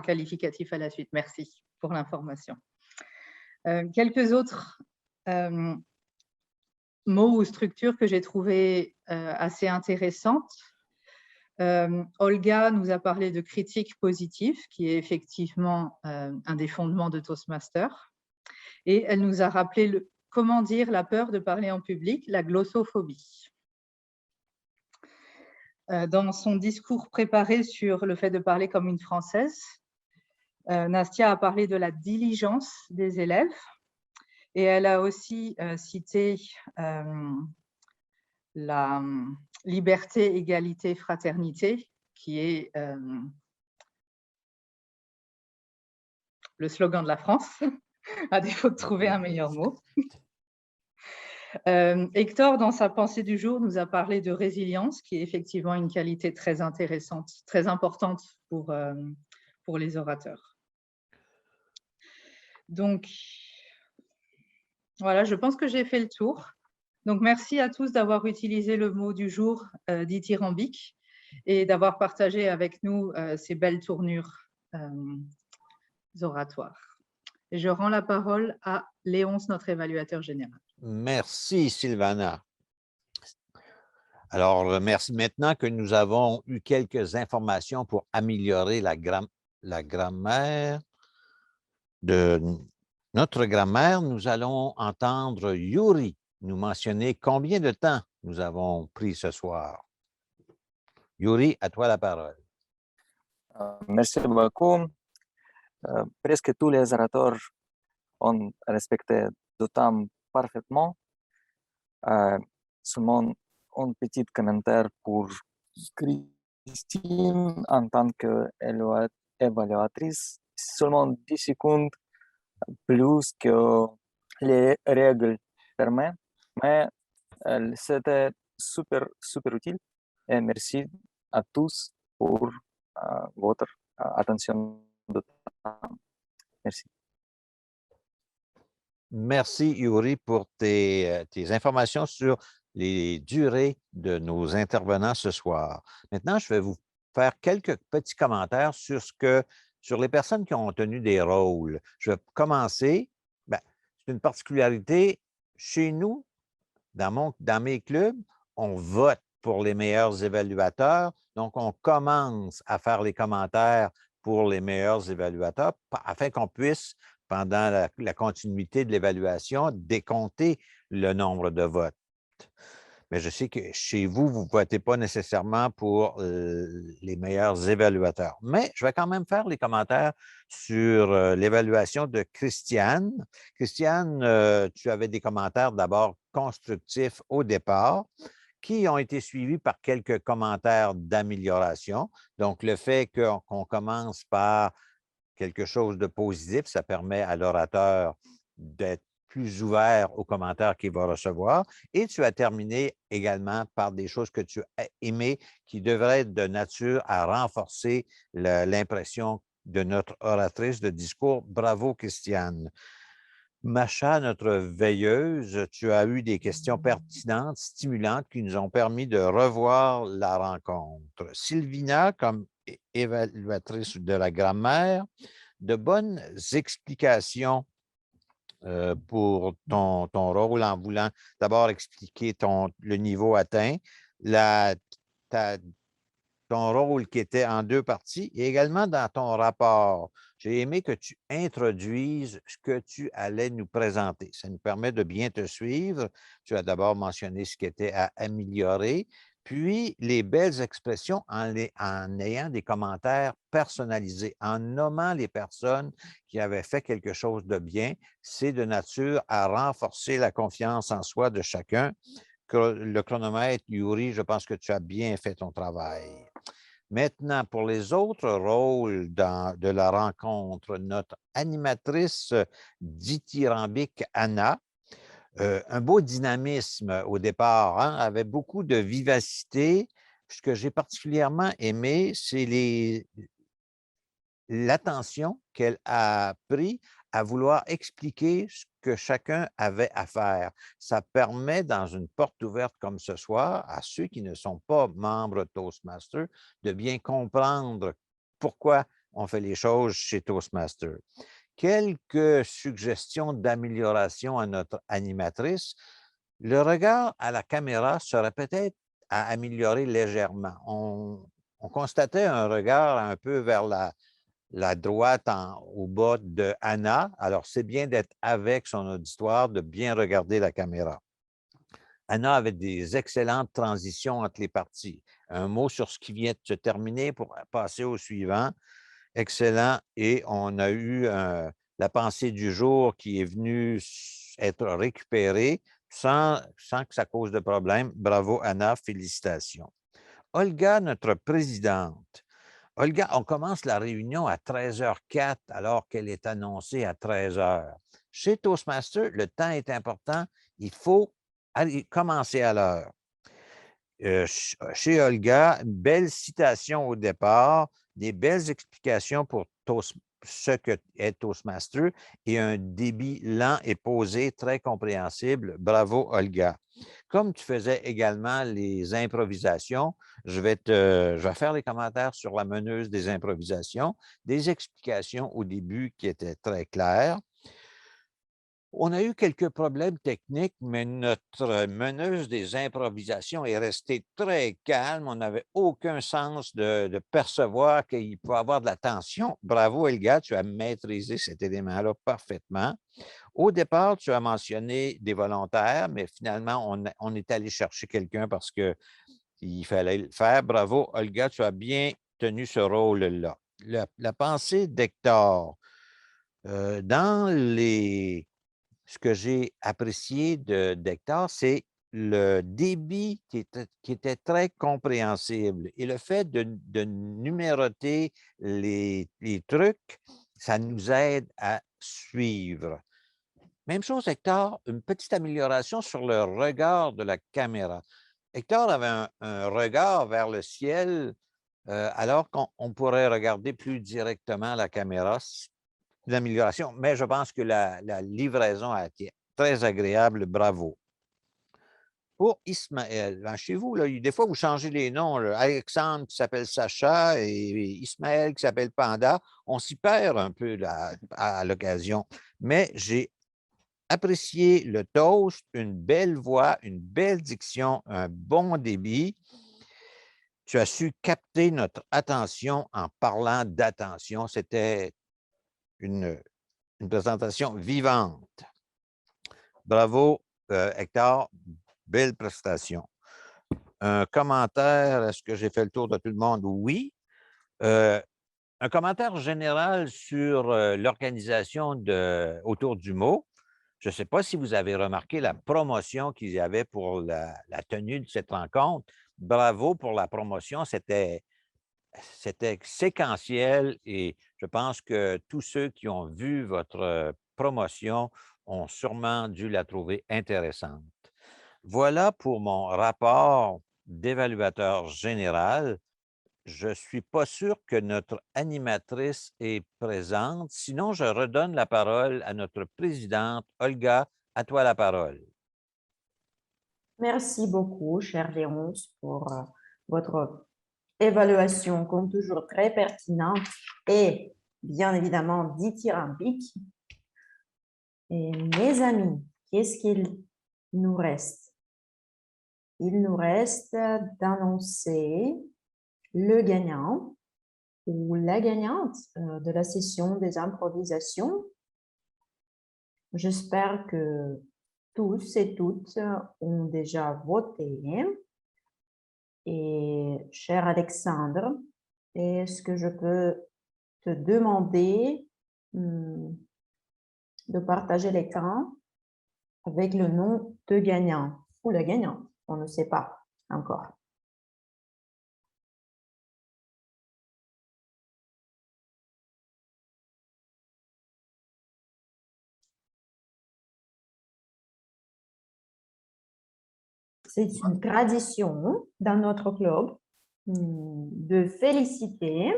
qualificatifs à la suite. Merci pour l'information. Quelques autres mots ou structures que j'ai trouvées assez intéressantes. Olga nous a parlé de critique positive, qui est effectivement un des fondements de Toastmaster. Et elle nous a rappelé comment dire la peur de parler en public, la glossophobie. Dans son discours préparé sur le fait de parler comme une Française, Nastia a parlé de la diligence des élèves et elle a aussi cité la liberté, égalité, fraternité, qui est le slogan de la France, à défaut de trouver un meilleur mot. Hector, dans sa pensée du jour, nous a parlé de résilience, qui est effectivement une qualité très intéressante, très importante pour les orateurs. Donc, voilà, je pense que j'ai fait le tour. Donc, merci à tous d'avoir utilisé le mot du jour dithyrambique et d'avoir partagé avec nous ces belles tournures oratoires. Et je rends la parole à Léonce, notre évaluateur général. Merci, Sylvana. Alors, merci. Maintenant que nous avons eu quelques informations pour améliorer la grammaire de notre grammaire, nous allons entendre Yuri nous mentionner combien de temps nous avons pris ce soir. Yuri, à toi la parole. Merci beaucoup. Presque tous les orateurs ont respecté le temps parfaitement. Seulement un petit commentaire pour Christine en tant qu'évaluatrice. Seulement 10 secondes plus que les règles permettent, mais c'était super utile et merci à tous pour votre attention de temps. Merci. Merci, Yuri, pour tes informations sur les durées de nos intervenants ce soir. Maintenant, je vais vous faire quelques petits commentaires sur les personnes qui ont tenu des rôles. Je vais commencer. C'est une particularité. Chez nous, dans mes clubs, on vote pour les meilleurs évaluateurs. Donc, on commence à faire les commentaires pour les meilleurs évaluateurs afin qu'on puisse, pendant la continuité de l'évaluation, décompter le nombre de votes. Mais je sais que chez vous, vous ne votez pas nécessairement pour les meilleurs évaluateurs. Mais je vais quand même faire les commentaires sur l'évaluation de Christiane. Christiane, tu avais des commentaires d'abord constructifs au départ, qui ont été suivis par quelques commentaires d'amélioration. Donc, le fait qu'on commence par quelque chose de positif, ça permet à l'orateur d'être plus ouvert aux commentaires qu'il va recevoir. Et tu as terminé également par des choses que tu as aimées qui devraient être de nature à renforcer l'impression de notre oratrice de discours. Bravo, Christiane. Macha, notre veilleuse, tu as eu des questions pertinentes, stimulantes, qui nous ont permis de revoir la rencontre. Sylvina, comme évaluatrice de la grammaire, de bonnes explications pour ton rôle en voulant d'abord expliquer le niveau atteint, ton rôle qui était en deux parties et également dans ton rapport. J'ai aimé que tu introduises ce que tu allais nous présenter. Ça nous permet de bien te suivre. Tu as d'abord mentionné ce qui était à améliorer, puis les belles expressions en ayant des commentaires personnalisés, en nommant les personnes qui avaient fait quelque chose de bien. C'est de nature à renforcer la confiance en soi de chacun. Le chronomètre, Yuri, je pense que tu as bien fait ton travail. Maintenant, pour les autres rôles de la rencontre, notre animatrice dithyrambique, Anna, un beau dynamisme au départ, hein, avait beaucoup de vivacité. Ce que j'ai particulièrement aimé, c'est l'attention qu'elle a pris à vouloir expliquer ce que chacun avait à faire. Ça permet, dans une porte ouverte comme ce soir, à ceux qui ne sont pas membres Toastmaster, de bien comprendre pourquoi on fait les choses chez Toastmaster. Quelques suggestions d'amélioration à notre animatrice. Le regard à la caméra serait peut-être à améliorer légèrement. On constatait un regard un peu vers la droite au bas de Anna. Alors, c'est bien d'être avec son auditoire, de bien regarder la caméra. Anna avait des excellentes transitions entre les parties. Un mot sur ce qui vient de se terminer pour passer au suivant. Excellent. Et on a eu la pensée du jour qui est venue être récupérée sans que ça cause de problème. Bravo, Anna. Félicitations. Olga, notre présidente. Olga, on commence la réunion à 13h04 alors qu'elle est annoncée à 13h. Chez Toastmaster, le temps est important. Il faut commencer à l'heure. Chez Olga, une belle citation au départ, des belles explications pour ce que est Toastmaster et un débit lent et posé, très compréhensible. Bravo, Olga. Comme tu faisais également les improvisations, je vais faire les commentaires sur la meneuse des improvisations, des explications au début qui étaient très claires. On a eu quelques problèmes techniques, mais notre meneuse des improvisations est restée très calme. On n'avait aucun sens de percevoir qu'il peut y avoir de la tension. Bravo, Elga, tu as maîtrisé cet élément-là parfaitement. Au départ, tu as mentionné des volontaires, mais finalement, on est allé chercher quelqu'un parce qu'il fallait le faire. Bravo, Olga, tu as bien tenu ce rôle-là. La pensée d'Hector. Ce que j'ai apprécié d'Hector, c'est le débit qui était très compréhensible. Et le fait de numéroter les trucs, ça nous aide à suivre. Même chose, Hector, une petite amélioration sur le regard de la caméra. Hector avait un regard vers le ciel alors qu'on pourrait regarder plus directement la caméra. Une amélioration, mais je pense que la livraison a été très agréable. Bravo. Pour Ismaël, chez vous, là, des fois, vous changez les noms. Là. Alexandre qui s'appelle Sacha et Ismaël qui s'appelle Panda. On s'y perd un peu là, à l'occasion. Mais j'ai apprécié le toast, une belle voix, une belle diction, un bon débit. Tu as su capter notre attention en parlant d'attention. C'était une présentation vivante. Bravo, Hector. Belle prestation. Un commentaire, est-ce que j'ai fait le tour de tout le monde? Oui. Un commentaire général sur l'organisation autour du mot. Je ne sais pas si vous avez remarqué la promotion qu'il y avait pour la tenue de cette rencontre. Bravo pour la promotion. C'était séquentiel et je pense que tous ceux qui ont vu votre promotion ont sûrement dû la trouver intéressante. Voilà pour mon rapport d'évaluateur général. Je ne suis pas sûr que notre animatrice est présente. Sinon, je redonne la parole à notre présidente. Olga, à toi la parole. Merci beaucoup, cher Léonce, pour votre évaluation, comme toujours, très pertinente et bien évidemment dithyrambique. Et mes amis, qu'est-ce qu'il nous reste? Il nous reste d'annoncer le gagnant ou la gagnante de la session des improvisations. J'espère que tous et toutes ont déjà voté. Et cher Alexandre, est-ce que je peux te demander de partager l'écran avec le nom de gagnant ou la gagnante? On ne sait pas encore. C'est une tradition dans notre club de féliciter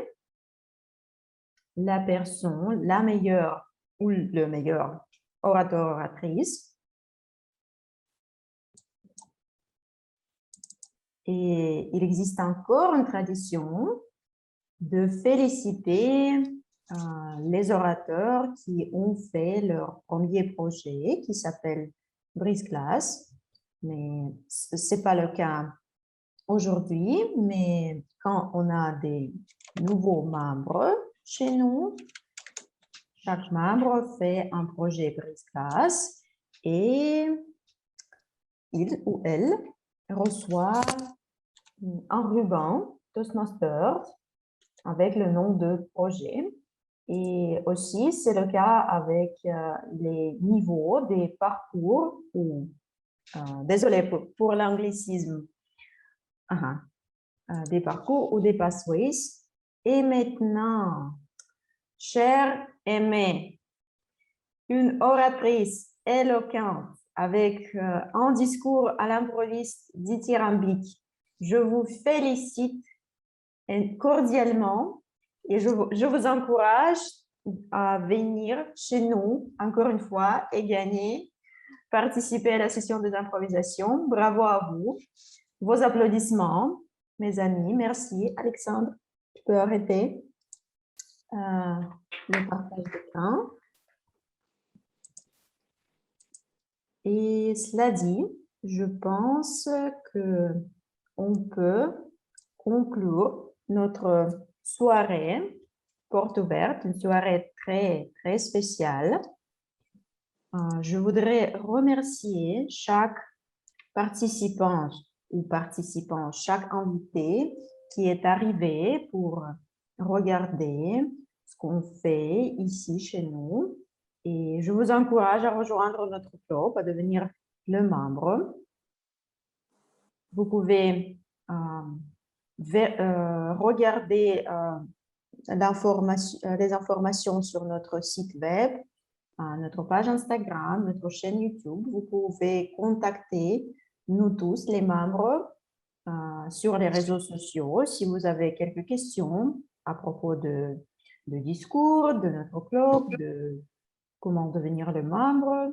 la personne, la meilleure ou le meilleur orateur, oratrice. Et il existe encore une tradition de féliciter les orateurs qui ont fait leur premier projet qui s'appelle Brise-Glace. Mais ce n'est pas le cas aujourd'hui, mais quand on a des nouveaux membres chez nous, chaque membre fait un projet Brise-Glace et il ou elle reçoit un ruban Toastmaster avec le nom de projet. Et aussi, c'est le cas avec les niveaux des parcours ou, désolé pour l'anglicisme, des parcours ou des pathways. Et maintenant, chère Aimée, une oratrice éloquente avec un discours à l'improviste dithyrambique, je vous félicite cordialement et je vous encourage à venir chez nous encore une fois et gagner, participer à la session des improvisations. Bravo à vous. Vos applaudissements, mes amis. Merci. Alexandre, tu peux arrêter le partage d'écran. Et cela dit, je pense qu'on peut conclure notre soirée porte ouverte, une soirée très, très spéciale. Je voudrais remercier chaque participant ou participant, chaque invité qui est arrivé pour regarder ce qu'on fait ici chez nous. Et je vous encourage à rejoindre notre club, à devenir le membre. Vous pouvez regarder les informations sur notre site web, notre page Instagram, notre chaîne YouTube. Vous pouvez contacter nous tous, les membres, sur les réseaux sociaux si vous avez quelques questions à propos de discours, de notre club, de comment devenir le membre.